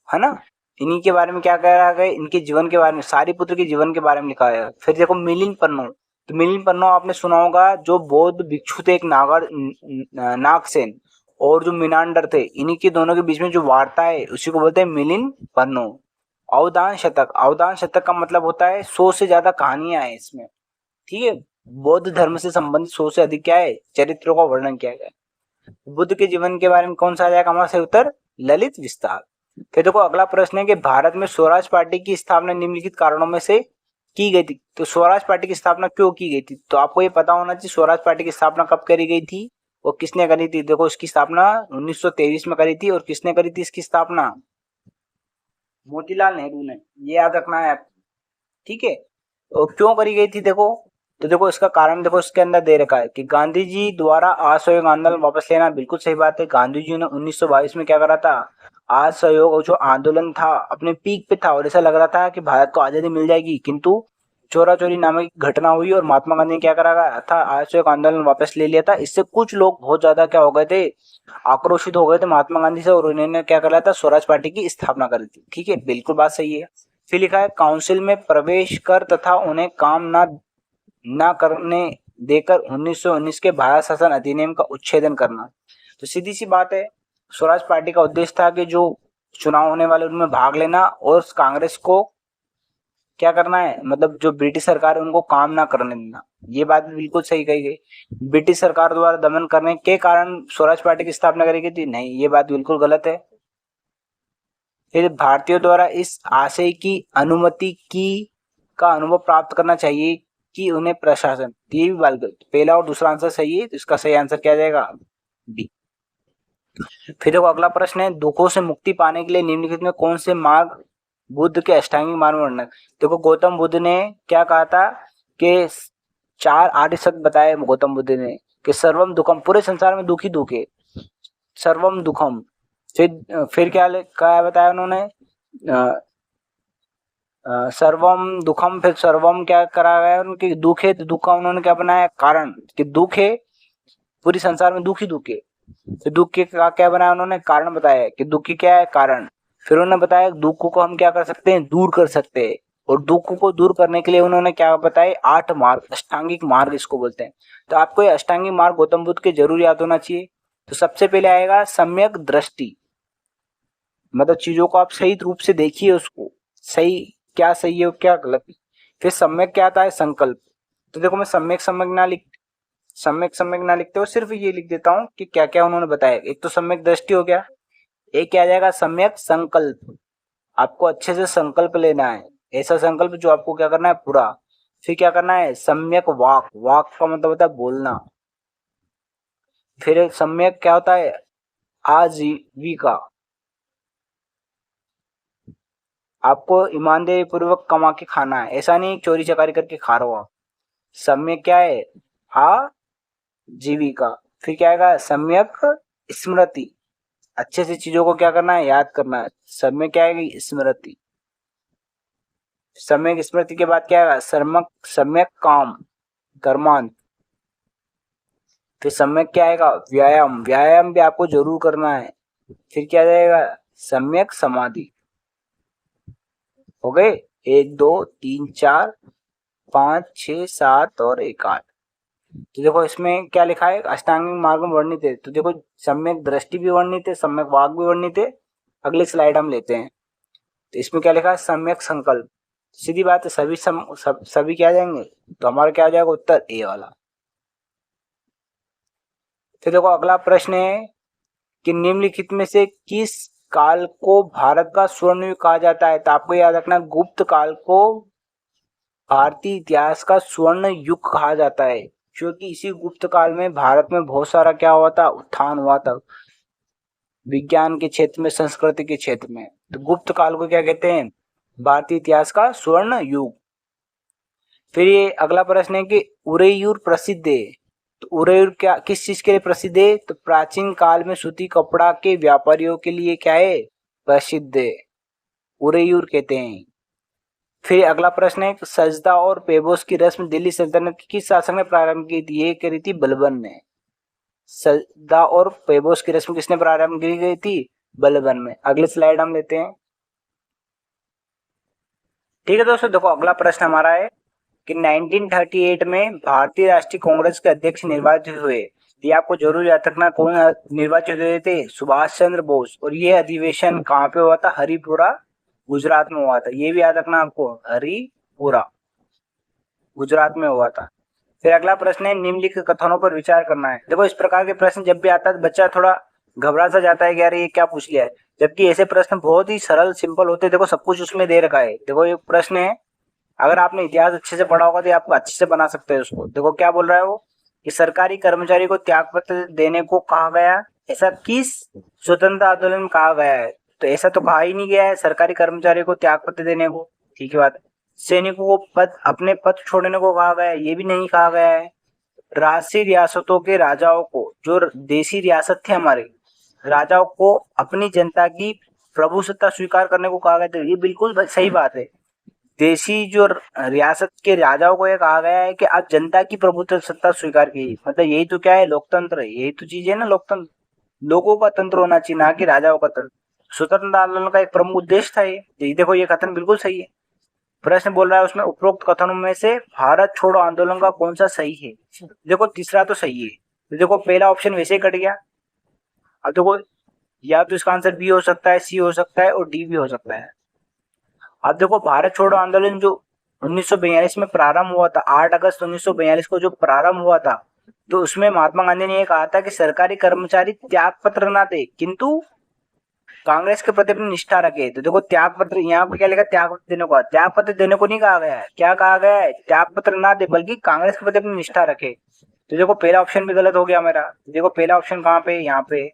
है ना, इन्हीं के बारे में क्या कह गया, इनके जीवन के बारे में, सारीपुत्र के जीवन के बारे में लिखा है। फिर देखो मिलिंद पन्नो, तो मिलिंद पन्नो आपने सुना होगा, जो बौद्ध भिक्षु थे, एक नागसेन, और जो मिनांडर थे, इन्हीं के दोनों के बीच में जो वार्ता है उसी को बोलते हैं मिलिन पन्नो। अवदान शतक का मतलब होता है 100 से ज्यादा कहानियां हैं इसमें, ठीक है। बौद्ध धर्म से संबंधित 100 से अधिक क्या है, चरित्रों का वर्णन किया गया है। बुद्ध के जीवन के बारे में कौन सा आ जाएगा हमारा सही उत्तर, ललित विस्तार। फिर देखो अगला प्रश्न है कि भारत में स्वराज पार्टी की स्थापना निम्नलिखित कारणों में से की गई थी। तो स्वराज पार्टी की स्थापना क्यों की गई थी, तो आपको ये पता होना चाहिए स्वराज पार्टी की स्थापना कब करी गई थी और किसने करी थी। देखो इसकी स्थापना 1923 में करी थी, और किसने करी थी इसकी स्थापना, मोतीलाल नेहरू ने, ये याद रखना है, ठीक है। और क्यों करी गई थी देखो, तो देखो इसका कारण देखो इसके अंदर दे रखा है कि गांधी जी द्वारा असहयोग आंदोलन वापस लेना, बिल्कुल सही बात है। गांधी जी ने 1922 में क्या करा था, असहयोग जो आंदोलन था अपने पीक पे था, और ऐसा लग रहा था कि भारत को आजादी मिल जाएगी, किंतु चोरा चोरी नामक घटना हुई और महात्मा गांधी ने क्या करा था, असहयोग आंदोलन वापस ले लिया था। इससे कुछ लोग बहुत ज्यादा क्या हो गए थे, आक्रोशित हो गए थे महात्मा गांधी से, और उन्होंने क्या करा था, स्वराज पार्टी की स्थापना करी थी, ठीक है, बिल्कुल बात सही है। फिर लिखा है काउंसिल में प्रवेश कर तथा उन्हें काम न करने देकर 1919 के भारत शासन अधिनियम का उच्छेदन करना। तो सीधी सी बात है, स्वराज पार्टी का उद्देश्य था कि जो चुनाव होने वाले उनमें भाग लेना और कांग्रेस को क्या करना है, मतलब जो ब्रिटिश सरकार है उनको काम ना करने देना। ये बात भी बिल्कुल सही कही गई। ब्रिटिश सरकार द्वारा दमन करने के कारण स्वराज पार्टी की स्थापना करी गई थी, नहीं, ये बात बिल्कुल गलत है। फिर भारतीयों द्वारा इस आशय की अनुमति की का अनुभव प्राप्त करना चाहिए कि उन्हें प्रशासन, ये भी बात गलत। पहला और दूसरा आंसर सही है, तो इसका सही आंसर क्या जाएगा, बी। फिर देखो अगला प्रश्न है, दुखों से मुक्ति पाने के लिए निम्नलिखित में कौन से मार्ग बुद्ध के अष्टांगिक मार्ग में वर्णन। देखो गौतम बुद्ध ने क्या कहा था कि 4 आर्य सत्य बताए गौतम बुद्ध ने कि सर्वम दुखम, पूरे संसार में दुख ही दुख है, सर्वम दुखम। फिर क्या बताया उन्होंने, सर्वम दुखम, फिर सर्वम क्या करा गया उनके, दुख है, तो दुख का उन्होंने क्या बनाया, कारण, कि दुख है, पूरी संसार में दुख ही दुख है। तो दुख के का क्या बनाया उन्होंने, कारण बताया कि दुख की क्या है, कारण। फिर उन्होंने बताया दुख को हम क्या कर सकते हैं, दूर कर सकते हैं। और दुख को दूर करने के लिए उन्होंने क्या बताया, 8 मार्ग, अष्टांगिक मार्ग इसको बोलते हैं। तो आपको ये अष्टांगिक मार्ग गौतम बुद्ध के जरूर याद होना चाहिए। तो सबसे पहले आएगा सम्यक दृष्टि, मतलब चीजों को आप सही रूप से देखिए, उसको सही क्या सही है और क्या गलत है। फिर सम्यक क्या आता है, संकल्प। तो देखो मैं सम्यक ना लिखते हो, सिर्फ ये लिख देता हूँ कि क्या क्या उन्होंने बताया। एक तो सम्यक दृष्टि हो गया, एक क्या आ जाएगा, सम्यक संकल्प। आपको अच्छे से संकल्प लेना है, ऐसा संकल्प जो आपको क्या करना है, पूरा। फिर क्या करना है, सम्यक वाक, वाक का मतलब होता है बोलना। फिर सम्यक क्या होता है, आजीविका, आपको ईमानदारी पूर्वक कमा के खाना है, ऐसा नहीं चोरी चकारी करके खा रहे हो आप। सम्यक क्या है, आजीविका। फिर क्या आएगा, सम्यक स्मृति, अच्छे से चीजों को क्या करना है, याद करना है। सम्यक क्या आएगी, स्मृति। सम्यक स्मृति के बाद क्या आएगा, सम्यक काम, कर्मांत। फिर सम्यक क्या आएगा, व्यायाम, व्यायाम भी आपको जरूर करना है। फिर क्या जाएगा, सम्यक समाधि। हो गए 1 2 3 4 5 6 7 और 1 8। तो देखो इसमें क्या लिखा है, अष्टांगिक मार्ग में वर्णित है। तो देखो सम्यक दृष्टि भी वर्णित है, सम्यक वाक भी वर्णित है। अगली स्लाइड हम लेते हैं। तो इसमें क्या लिखा है, सम्यक संकल्प। सीधी बात है, सभी क्या आ जाएंगे, तो हमारा क्या आ जाएगा उत्तर, ए वाला। फिर देखो अगला प्रश्न है कि निम्नलिखित में से किस काल को भारत का स्वर्ण युग कहा जाता है। तो आपको याद रखना, गुप्त काल को भारतीय इतिहास का स्वर्ण युग कहा जाता है, क्योंकि इसी गुप्त काल में भारत में बहुत सारा क्या हुआ था, उत्थान हुआ था, विज्ञान के क्षेत्र में, संस्कृति के क्षेत्र में। तो गुप्त काल को क्या कहते हैं, भारतीय इतिहास का स्वर्ण युग। फिर ये अगला प्रश्न है कि उरेयूर प्रसिद्ध है। तो उरेयूर क्या, किस चीज के लिए प्रसिद्ध है, तो प्राचीन काल में सूती कपड़ा के व्यापारियों के लिए क्या है, प्रसिद्ध है, उरेयूर कहते हैं। फिर अगला प्रश्न है, सजदा और पेबोस की रस्म दिल्ली सल्तनत की किस शासक ने प्रारंभ की थी, ये करी थी बलबन ने। सजदा और पेबोस की रस्म किसने प्रारंभ की गई थी, बलबन में। अगली स्लाइड हम लेते हैं। ठीक है दोस्तों, देखो अगला प्रश्न हमारा है कि 1938 में भारतीय राष्ट्रीय कांग्रेस के अध्यक्ष निर्वाचित हुए। ये आपको जरूर याद रखना। कौन निर्वाचित हुए थे? सुभाष चंद्र बोस। और ये अधिवेशन कहाँ पे हुआ था? हरिपुरा गुजरात में हुआ था। ये भी याद रखना आपको, हरिपुरा गुजरात में हुआ था। फिर अगला प्रश्न है, निम्नलिखित कथनों पर विचार करना है। देखो इस प्रकार के प्रश्न जब भी आता है बच्चा थोड़ा घबरा सा जाता है कि यार ये क्या पूछ लिया है, जबकि ऐसे प्रश्न बहुत ही सरल सिंपल होते हैं। देखो सब कुछ उसमें दे रखा है। देखो ये प्रश्न है, अगर आपने इतिहास अच्छे से पढ़ा होगा तो आप अच्छे से बना सकते हैं उसको। देखो क्या बोल रहा है वो, कि सरकारी कर्मचारी को त्यागपत्र देने को कहा गया, ऐसा किस स्वतंत्रता आंदोलन में कहा गया है? तो ऐसा तो कहा ही नहीं गया है सरकारी कर्मचारी को त्यागपत्र देने को। ठीक है बात। सैनिकों को अपने पद छोड़ने को कहा गया है, ये भी नहीं कहा गया है। राष्ट्रीय रियासतों के राजाओं को, जो देशी रियासत थे हमारे राजाओं को, अपनी जनता की प्रभुसत्ता स्वीकार करने को कहा गया। तो ये बिल्कुल सही बात है। देशी जो रियासत के राजाओं को ये कहा गया है कि आप जनता की प्रभुत्व सत्ता स्वीकार कीजिए। मतलब यही तो क्या है? लोकतंत्र है। यही तो चीज है ना लोकतंत्र। लोगों का तंत्र होना चाहिए, ना कि राजाओं का तंत्र। स्वतंत्रता आंदोलन का एक प्रमुख उद्देश्य था ये। देखो ये कथन बिल्कुल सही है। प्रश्न बोल रहा है उसमें, उपरोक्त कथनों में से भारत छोड़ो आंदोलन का कौन सा सही है? देखो तीसरा तो सही है। तो देखो पहला ऑप्शन वैसे ही कट गया। अब देखो या तो इसका आंसर बी हो सकता है, सी हो सकता है और डी भी हो सकता है। अब देखो भारत छोड़ो आंदोलन जो 1942 में प्रारंभ हुआ था, 8 अगस्त 1942 को जो प्रारंभ हुआ था, तो उसमें महात्मा गांधी ने ये कहा था कि सरकारी कर्मचारी त्याग पत्र ना दे, किंतु कांग्रेस के प्रति अपनी निष्ठा रखे। तो देखो त्याग पत्र, यहाँ पे क्या लिखा? त्याग पत्र देने को। त्याग पत्र देने को नहीं कहा गया है। क्या कहा गया है? त्याग पत्र ना दे, बल्कि कांग्रेस के प्रति अपनी निष्ठा रखे। तो देखो पहला ऑप्शन भी गलत हो गया मेरा। देखो पहला ऑप्शन कहाँ पे? यहाँ पे।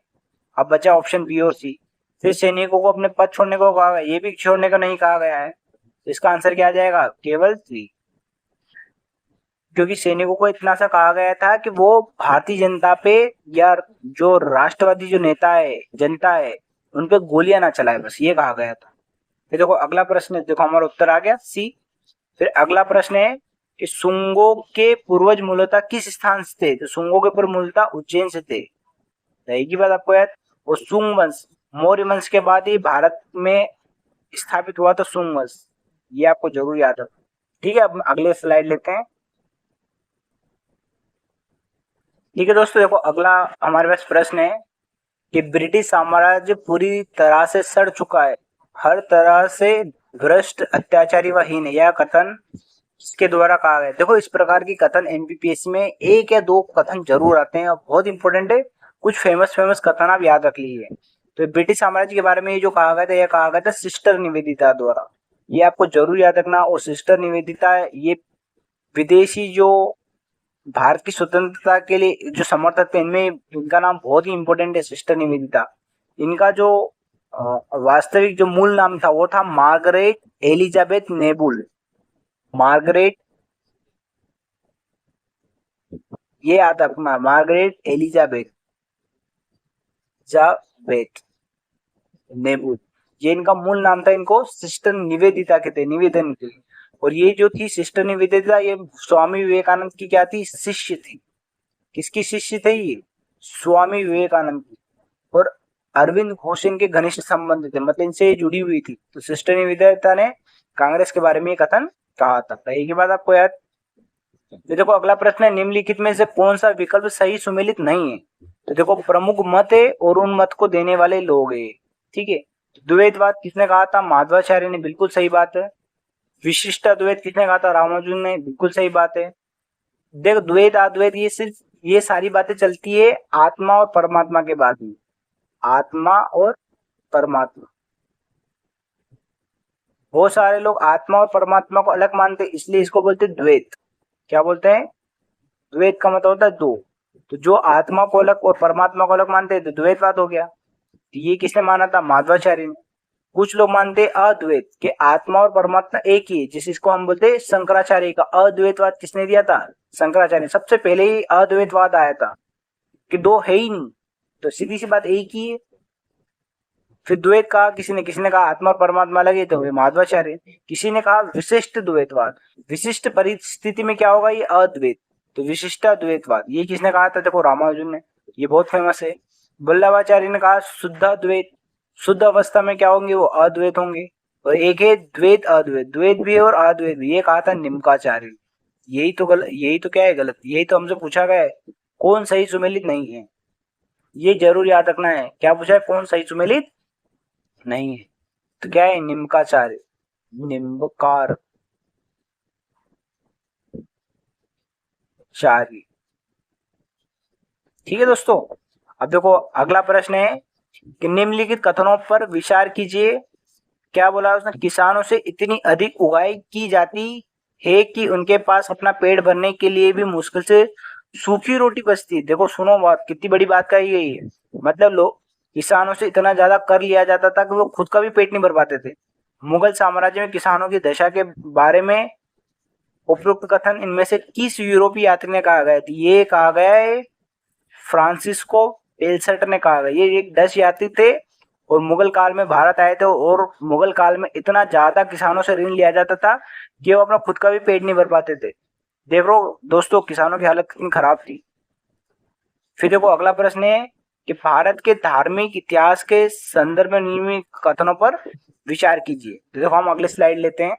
अब बचा ऑप्शन बी और सी। फिर सैनिकों को अपने पद छोड़ने को कहा गया, ये भी छोड़ने को नहीं कहा गया है। तो इसका आंसर क्या आ जाएगा? केवल सी। क्योंकि सैनिकों को इतना सा कहा गया था कि वो भारतीय जनता पे या जो राष्ट्रवादी जो नेता है, जनता है, उन पे गोलियां ना चलाए, बस ये कहा गया था। फिर देखो अगला प्रश्न, देखो हमारा उत्तर आ गया सी। फिर अगला प्रश्न है कि शुंगों के पूर्वज मूलतः किस स्थान से थे? तो शुंगों के पूर्व मूलतः उज्जैन से थे। रहेगी बात आपको याद। वो शुंग वंश, मौर्य वंश के बाद ही भारत में स्थापित हुआ था शुंग वंश। ये आपको जरूर याद है। ठीक है, अब अगले स्लाइड लेते हैं। ठीक है दोस्तों, देखो अगला हमारे पास प्रश्न है कि ब्रिटिश साम्राज्य पूरी तरह से सड़ चुका है, हर तरह से भ्रष्ट, अत्याचारी व हीन है। यह कथन किसके द्वारा कहा गया? देखो इस प्रकार की कथन एमपीपीएससी में एक या दो कथन जरूर आते हैं और बहुत इंपॉर्टेंट है। कुछ फेमस कथन आप याद रख लीजिए। तो ब्रिटिश साम्राज्य के बारे में ये जो कहा गया था, यह कहा गया था सिस्टर निवेदिता द्वारा। ये आपको जरूर याद रखना। और सिस्टर निवेदिता ये विदेशी जो भारत की स्वतंत्रता के लिए जो समर्थक थे, इनमें इनका नाम बहुत ही इंपॉर्टेंट है, सिस्टर निवेदिता। इनका जो वास्तविक जो मूल नाम था वो था मार्गरेट एलिजाबेथ नेबुल। मार्गरेट, ये याद रखना, मार्गरेट एलिजाबेथ जाबेथ नेबुल, ये इनका मूल नाम था। इनको सिस्टर निवेदिता कहते हैं, निवेदन के। और ये जो थी सिस्टर निवेदिता, ये स्वामी विवेकानंद की क्या थी? शिष्य थी। किसकी शिष्य थे ये? स्वामी विवेकानंद की। और अरविंद घोष इनके घनिष्ठ संबंध थे, मतलब इनसे ये जुड़ी हुई थी। तो सिस्टर निवेदिता ने कांग्रेस के बारे में ये कथन कहा था। एक ही बात आपको याद। तो देखो अगला प्रश्न है, निम्नलिखित में से कौन सा विकल्प सही सुमेलित नहीं है? तो देखो प्रमुख मत है और उन मत को देने वाले लोग है। ठीक है, द्वैतवाद किसने कहा था? माधवाचार्य ने, बिल्कुल सही बात है। विशिष्ट अद्वैत किसने कहा था? रामानुजन ने, बिल्कुल सही बात है। देखो द्वैत अद्वैत ये सिर्फ ये सारी बातें चलती है आत्मा और परमात्मा के बाद में। आत्मा और परमात्मा, बहुत सारे लोग आत्मा और परमात्मा को अलग मानते, इसलिए इसको बोलते द्वैत। क्या बोलते हैं? द्वैत का मतलब होता है दो। तो जो आत्मा को अलग और परमात्मा को अलग मानते हैं तो द्वैतवाद हो गया। ये किसने माना था? माधवाचार्य ने। कुछ लोग मानते हैं अद्वैत, कि आत्मा और परमात्मा एक ही है, जिसको हम बोलते हैं शंकराचार्य का। अद्वैतवाद किसने दिया था? शंकराचार्य। सबसे पहले ही अद्वैतवाद आया था कि दो है ही नहीं, तो सीधी सी बात एक ही है। फिर द्वैत कहा किसी ने कहा आत्मा और परमात्मा लगे, तो माधवाचार्य। किसी ने कहा विशिष्ट द्वैतवाद। विशिष्ट परिस्थिति में क्या होगा? ये अद्वैत। तो विशिष्ट द्वैतवाद ये किसने कहा था? देखो रामानुजन ने, ये बहुत फेमस है। वल्लभाचार्य ने कहा शुद्ध द्वैत। शुद्ध अवस्था में क्या होंगे? वो अद्वैत होंगे। और एक है द्वैत अद्वैत, द्वैत भी और अद्वैत भी, ये कहा था निम्काचार्य। यही तो गलत, यही तो क्या है? गलत। यही तो हमसे पूछा गया है कौन सही सुमेलित नहीं है, ये जरूर याद रखना है। क्या पूछा है, कौन सही सुमेलित नहीं है, तो क्या है, निम्बकाचार्य, निम्बकार चार्य। ठीक है दोस्तों, अब देखो अगला प्रश्न है कि निम्नलिखित कथनों पर विचार कीजिए। क्या बोला है उसने, किसानों से इतनी अधिक उगाई की जाती है कि उनके पास अपना पेट भरने के लिए भी मुश्किल से सूखी रोटी बचती। देखो सुनो बात, कितनी बड़ी बात कही गई है। मतलब लोग, किसानों से इतना ज्यादा कर लिया जाता था कि वो खुद का भी पेट नहीं भर पाते थे। मुगल साम्राज्य में किसानों की दशा के बारे में उपयुक्त कथन इनमें से किस यूरोपीय यात्री ने कहा गया, ये कहा गया है फ्रांसिस्को पेलसट ने कहा गया। ये एक डच यात्री थे और मुगल काल में भारत आए थे, और मुगल काल में इतना ज्यादा किसानों से ऋण लिया जाता था कि वो अपना खुद का भी पेट नहीं भर पाते थे। देखो दोस्तों, किसानों की हालत कितनी खराब थी। फिर देखो अगला प्रश्न है कि भारत के धार्मिक इतिहास के संदर्भ में निम्नलिखित कथनों पर विचार कीजिए। तो देखो हम अगले स्लाइड लेते हैं।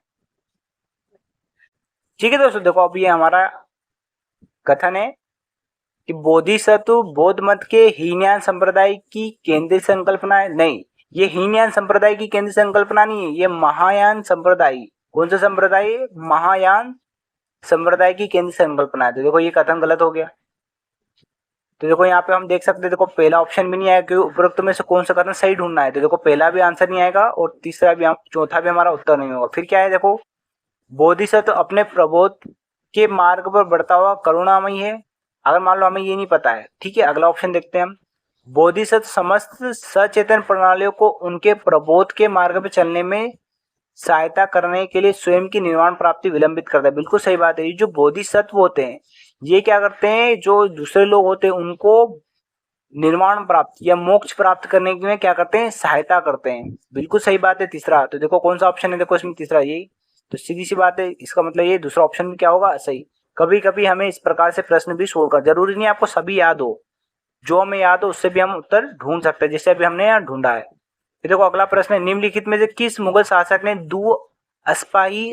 ठीक है दोस्तों, देखो अब ये हमारा कथन है कि बोधिसत्व बौद्ध मत के हीनयान संप्रदाय की केंद्रीय संकल्पना है। नहीं, ये हीनयान संप्रदाय की केंद्रीय संकल्पना नहीं है, ये महायान संप्रदाय। कौन सा संप्रदाय है, महायान संप्रदाय की केंद्रीय संकल्पना है। तो देखो ये कथन गलत हो गया। तो देखो यहाँ पे हम देख सकते हैं, देखो पहला ऑप्शन भी नहीं आया क्योंकि उपरोक्त में से कौन सा कथन सही ढूंढना है। तो देखो पहला भी आंसर नहीं आएगा और तीसरा भी, चौथा भी हमारा उत्तर नहीं होगा। फिर क्या है, देखो बोधिसत्व अपने प्रबोध के मार्ग पर बढ़ता हुआ करुणामयी है। अगर मान लो हमें ये नहीं पता है, ठीक है, अगला ऑप्शन देखते हैं हम। बोधिसत्व समस्त सचेतन प्रणालियों को उनके प्रबोध के मार्ग पर चलने में सहायता करने के लिए स्वयं की निर्वाण प्राप्ति विलंबित करता है। बिल्कुल सही बात है। ये जो बोधिसत्व होते हैं, ये क्या करते हैं, जो दूसरे लोग होते हैं उनको निर्वाण प्राप्त या मोक्ष प्राप्त करने में क्या करते हैं, सहायता करते हैं। बिल्कुल सही बात है तीसरा। तो देखो कौन सा ऑप्शन है, देखो इसमें तीसरा, यही तो सीधी सी बात है। इसका मतलब ये दूसरा ऑप्शन भी क्या होगा, सही। कभी कभी हमें इस प्रकार से प्रश्न भी सोल्व कर, जरूरी नहीं आपको सभी याद हो, जो हमें याद हो उससे भी हम उत्तर ढूंढ सकते हैं, जैसे अभी हमने यहाँ ढूंढा है। फिर देखो अगला प्रश्न है, निम्नलिखित में से किस मुगल शासक ने दो अस्पाही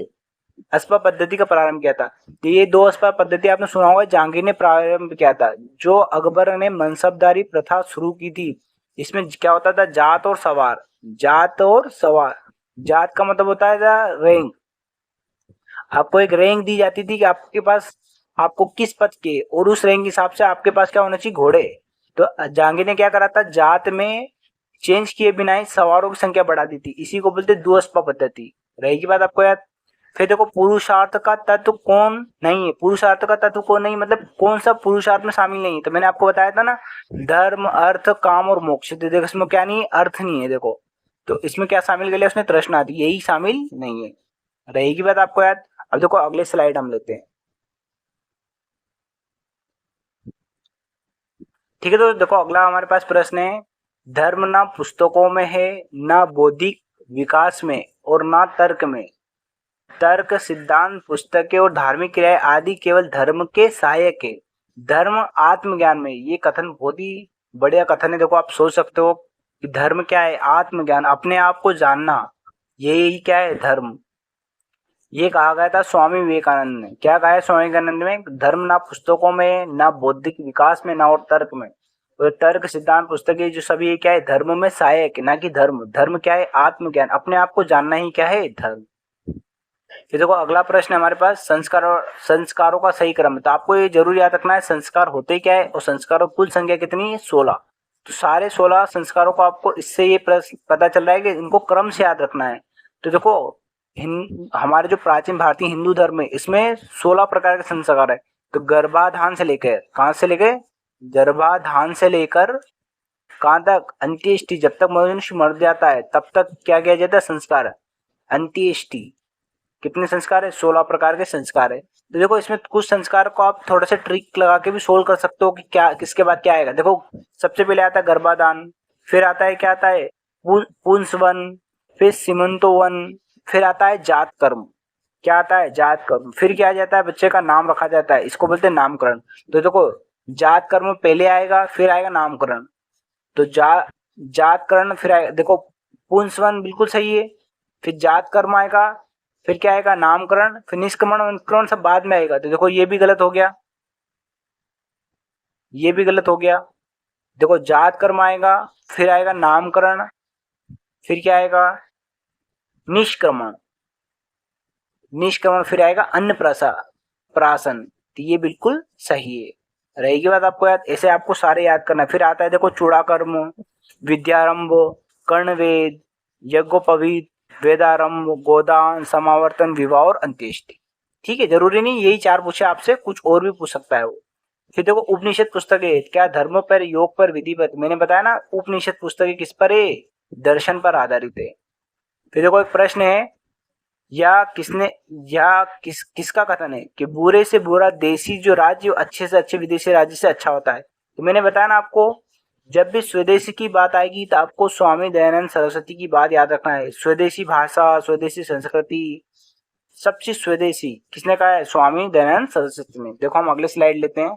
अस्पा पद्धति का प्रारंभ किया था। तो ये दो अस्पा पद्धति आपने सुना होगा, जहांगीर ने प्रारंभ किया था। जो अकबर ने मनसबदारी प्रथा शुरू की थी, इसमें क्या होता था, जात और सवार। जात और सवार, जात का मतलब होता है रैंक। आपको एक रैंक दी जाती थी कि आपके पास, आपको किस पद के, और उस रैंक के हिसाब से आपके पास क्या होना चाहिए, घोड़े। तो जहांगीर ने क्या करा था, जात में चेंज किए बिना ही सवारों की संख्या बढ़ा दी थी। इसी को बोलते द्विअस्पा पद्धति। रहेगी बात आपको याद। फिर देखो पुरुषार्थ का तत्व कौन नहीं है, पुरुषार्थ का तत्व कौन नहीं, मतलब कौन सा पुरुषार्थ में शामिल नहीं है। तो मैंने आपको बताया था ना, धर्म अर्थ काम और मोक्ष। तो देखो इसमें क्या नहीं है, अर्थ नहीं है। देखो तो इसमें क्या शामिल कर लिया उसने, तृष्णा थी, यही शामिल नहीं है। रहेगी बात आपको याद। अब देखो अगले स्लाइड हम लेते हैं। ठीक है, तो देखो अगला हमारे पास प्रश्न है, धर्म ना पुस्तकों में है, ना बौद्धिक विकास में, और ना तर्क में। तर्क सिद्धांत पुस्तकें और धार्मिक क्रियाएं आदि केवल धर्म के सहायक है, धर्म आत्मज्ञान में। ये कथन बहुत ही बढ़िया कथन है। देखो आप सोच सकते हो कि धर्म क्या है, आत्मज्ञान, अपने आप को जानना, यही क्या है, धर्म। ये कहा गया था स्वामी विवेकानंद ने। क्या कहा है स्वामी विवेकानंद में, धर्म ना पुस्तकों में, ना बौद्धिक विकास में, ना और तर्क में। तो तर्क सिद्धांत पुस्तकें जो सभी ये क्या है, धर्म में सहायक, ना कि धर्म। धर्म क्या है, आत्मज्ञान, अपने आप को जानना ही क्या है, धर्म। ये देखो अगला प्रश्न है हमारे पास, संस्कार और संस्कारों का सही क्रम। तो आपको ये जरूर याद रखना है संस्कार होते क्या है, और संस्कारों की कुल संख्या कितनी है, 16। तो सारे 16 संस्कारों को आपको इससे ये प्रश्न पता चल रहा है कि इनको क्रम से याद रखना है। तो देखो हमारे जो प्राचीन भारतीय हिंदू धर्म है, इसमें 16 प्रकार के संस्कार है। तो गर्भाधान से लेकर, कहाँ से लेकर, गर्भाधान से लेकर कहाँ तक, अंत्येष्टि, जब तक मनुष्य मर जाता है तब तक क्या किया जाता है, संस्कार, अंत्येष्टि। कितने संस्कार है, 16 प्रकार के संस्कार है। तो देखो इसमें कुछ संस्कार को आप थोड़ा सा ट्रिक लगा के भी सोल्व कर सकते हो कि क्या, किसके बाद क्या आएगा। देखो सबसे पहले आता है गर्भाधान, फिर आता है क्या आता है, पुंसवन, फिर सीमंतोवन, फिर आता है जात कर्म। क्या आता है, जात कर्म। फिर क्या आ जाता है, बच्चे का नाम रखा जाता है, इसको बोलते हैं नामकरण। तो देखो जात कर्म पहले आएगा, फिर आएगा नामकरण। तो जातकरण, फिर आएगा, देखो पुंसवन बिल्कुल सही है, फिर जात कर्म आएगा, फिर क्या आएगा, नामकरण, फिर निष्क्रमण, अनुष्क्रमण सब बाद में आएगा। तो देखो ये भी गलत हो गया। ये भी गलत हो गया। देखो जात कर्म आएगा, फिर आएगा नामकरण, फिर क्या आएगा निष्क्रमण, निष्क्रमण फिर आएगा अन्न प्राशन। तो ये बिल्कुल सही है। रहेगी बात आपको याद, ऐसे आपको सारे याद करना है। फिर आता है देखो चूड़ाकर्म, विद्यारंभ, कर्णवेद, यज्ञोपवीत, वेदारंभ, गोदान, समावर्तन, विवाह और अंत्येष्टि। ठीक है, जरूरी नहीं यही चार पूछे आपसे, कुछ और भी पूछ सकता है वो। फिर देखो उपनिषद पुस्तकें, क्या धर्म पर, योग पर, विधि पर। मैंने बताया ना उपनिषद पुस्तकें किस पर है, दर्शन पर आधारित है। फिर देखो एक प्रश्न है, या किसने, या किसका कथन है कि बुरे से बुरा देसी जो राज्य अच्छे से अच्छे विदेशी राज्य से अच्छा होता है। तो मैंने बताया ना आपको, जब भी स्वदेशी की बात आएगी तो आपको स्वामी दयानंद सरस्वती की बात याद रखना है। स्वदेशी भाषा, स्वदेशी संस्कृति, सब चीज स्वदेशी किसने कहा है, स्वामी दयानंद सरस्वती ने। देखो हम अगले स्लाइड लेते हैं।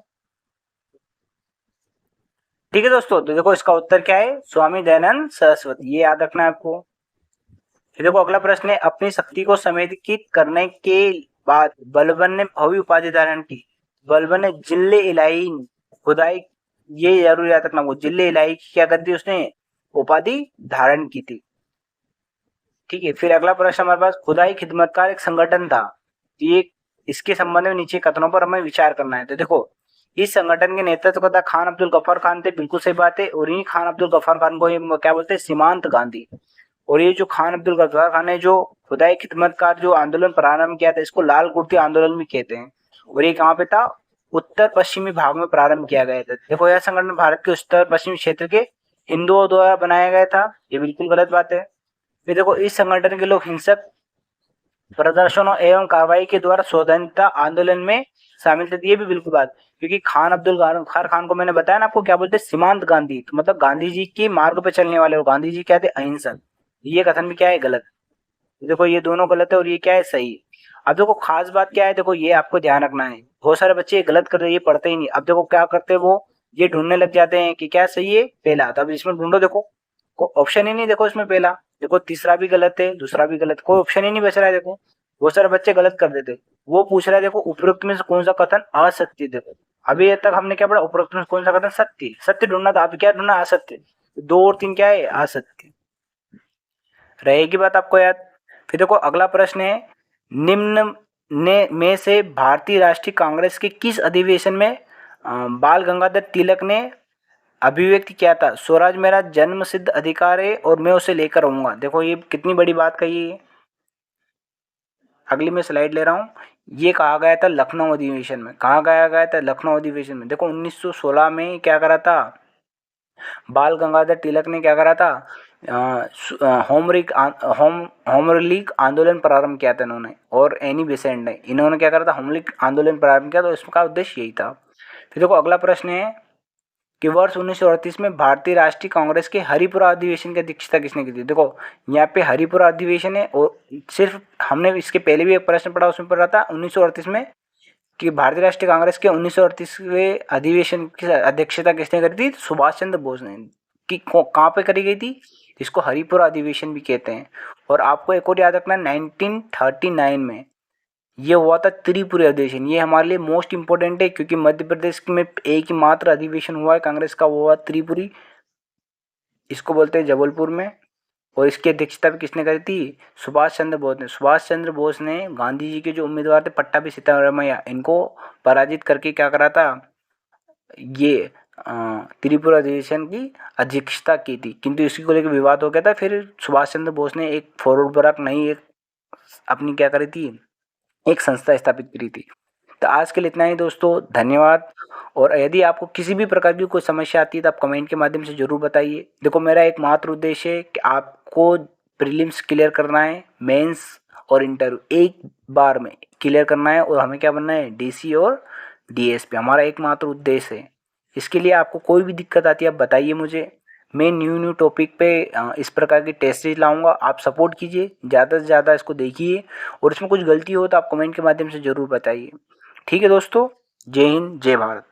ठीक है दोस्तों, तो देखो इसका उत्तर क्या है, स्वामी दयानंद सरस्वती, ये याद रखना है आपको। फिर देखो अगला प्रश्न है, अपनी शक्ति को समेकित करने के बाद बलबन ने भव्य उपाधि धारण की। बलबन ने जिले इलाही खुदाई, ये जरूर याद रखना, वो जिले इलाही की क्या कर दी उसने, उपाधि धारण की थी। ठीक है, फिर अगला प्रश्न हमारे पास, खुदाई खिदमतकार एक संगठन था। ये इसके संबंध में नीचे कथनों पर हमें विचार करना है। तो देखो इस संगठन के नेतृत्व करता खान अब्दुल गफ्फार खान थे, बिल्कुल सही बात है। और इन्हीं खान अब्दुल गफ्फार खान को ये क्या बोलते हैं, सीमांत गांधी। और ये जो खान अब्दुल गफ्फार खान ने जो खुदाई खिदमतकार जो आंदोलन प्रारंभ किया था, इसको लाल कुर्ती आंदोलन भी कहते हैं। और ये कहाँ पे था, उत्तर पश्चिमी भाग में प्रारंभ किया गया था। देखो यह संगठन भारत के उत्तर पश्चिमी क्षेत्र के हिंदुओं द्वारा बनाया गया था, ये बिल्कुल गलत बात है। फिर देखो इस संगठन के लोग हिंसक प्रदर्शनों एवं कार्रवाई के द्वारा स्वतंत्रता आंदोलन में शामिल थे, ये भी बिल्कुल बात। क्योंकि खान अब्दुल गफ्फार खान को मैंने बताया ना आपको क्या बोलते हैं, सीमांत गांधी, तो मतलब गांधी जी के मार्ग पे चलने वाले, और गांधी जी क्या थे, अहिंसक। ये कथन भी क्या है, गलत। देखो ये दोनों गलत है और ये क्या है, सही। अब देखो खास बात क्या है, देखो ये आपको ध्यान रखना है, बहुत सारे बच्चे ये गलत करते हैं, ये पढ़ते ही नहीं। अब देखो क्या करते हैं वो, ये ढूंढने लग जाते हैं कि क्या सही है पहला, तब इसमें ढूंढो, देखो को ऑप्शन ही नहीं, देखो इसमें पहला, देखो तीसरा भी गलत है, दूसरा भी गलत, कोई ऑप्शन ही नहीं बच रहा है। देखो बहुत सारे बच्चे गलत कर देते, वो पूछ रहा है देखो उपरोक्त में से कौन सा कथन असत्य। देखो अभी तक हमने क्या पढ़ा, उपरोक्त में कौन सा कथन सत्य, सत्य ढूंढना था, अब क्या ढूंढना, असत्य। दो और तीन क्या है, असत्य। रहेगी बात आपको याद। फिर देखो अगला प्रश्न है, निम्न ने में से भारतीय राष्ट्रीय कांग्रेस के किस अधिवेशन में बाल गंगाधर तिलक ने अभिव्यक्ति किया था, स्वराज मेरा जन्म सिद्ध अधिकार है और मैं उसे लेकर रहूंगा। देखो ये कितनी बड़ी बात कही है। अगली मैं स्लाइड ले रहा हूँ। ये कहा गया था लखनऊ अधिवेशन में, कहा गया था लखनऊ अधिवेशन में। देखो 1916 में क्या करा था, बाल गंगाधर तिलक ने क्या करा था, होम लीग आंदोलन प्रारंभ किया था इन्होंने, और एनी बेसेंट ने, इन्होंने क्या करा था, होम लीग आंदोलन प्रारंभ किया, तो इसका उद्देश्य यही था। फिर देखो अगला प्रश्न है कि वर्ष 1938 में भारतीय राष्ट्रीय कांग्रेस के हरिपुरा अधिवेशन की अध्यक्षता किसने की थी। देखो यहाँ पे हरिपुरा अधिवेशन है, और सिर्फ हमने इसके पहले भी एक प्रश्न पढ़ा, उसमें पढ़ा था 1938 में कि भारतीय राष्ट्रीय कांग्रेस के 1938वें अधिवेशन की अध्यक्षता किसने करी थी, सुभाष चंद्र बोस ने। कि कहाँ पे करी गई थी, इसको हरिपुरा अधिवेशन भी कहते हैं। और आपको एक और याद रखना, 1939 में ये हुआ था त्रिपुरी अधिवेशन। ये हमारे लिए मोस्ट इंपॉर्टेंट है, क्योंकि मध्य प्रदेश में एक ही मात्र अधिवेशन हुआ है कांग्रेस का, वो हुआ त्रिपुरी, इसको बोलते हैं जबलपुर में। और इसकी अध्यक्षता भी किसने करी थी, सुभाष चंद्र बोस ने। सुभाष चंद्र बोस ने गांधी जी के जो उम्मीदवार थे पट्टाभी सिद्धारमैया, इनको पराजित करके क्या करा था, ये त्रिपुरा अधिवेशन की अध्यक्षता की थी। किंतु इसी को लेकर विवाद हो गया था, फिर सुभाष चंद्र बोस ने एक फॉरवर्ड नई एक अपनी क्या करी थी, एक संस्था स्थापित करी थी। तो आज के लिए इतना ही दोस्तों, धन्यवाद। और यदि आपको किसी भी प्रकार की कोई समस्या आती है तो आप कमेंट के माध्यम से ज़रूर बताइए। देखो मेरा एक मात्र उद्देश्य है कि आपको प्रीलिम्स क्लियर करना है, मेंस और इंटरव्यू एक बार में क्लियर करना है, और हमें क्या बनना है, डीसी और डीएसपी, हमारा एकमात्र उद्देश्य है। इसके लिए आपको कोई भी दिक्कत आती है आप बताइए मुझे, मैं न्यू टॉपिक पे इस प्रकार की टेस्ट सीरीज लाऊंगा। आप सपोर्ट कीजिए, ज़्यादा से ज़्यादा इसको देखिए, और इसमें कुछ गलती हो तो आप कमेंट के माध्यम से ज़रूर बताइए। ठीक है दोस्तों, जय हिंद, जय भारत।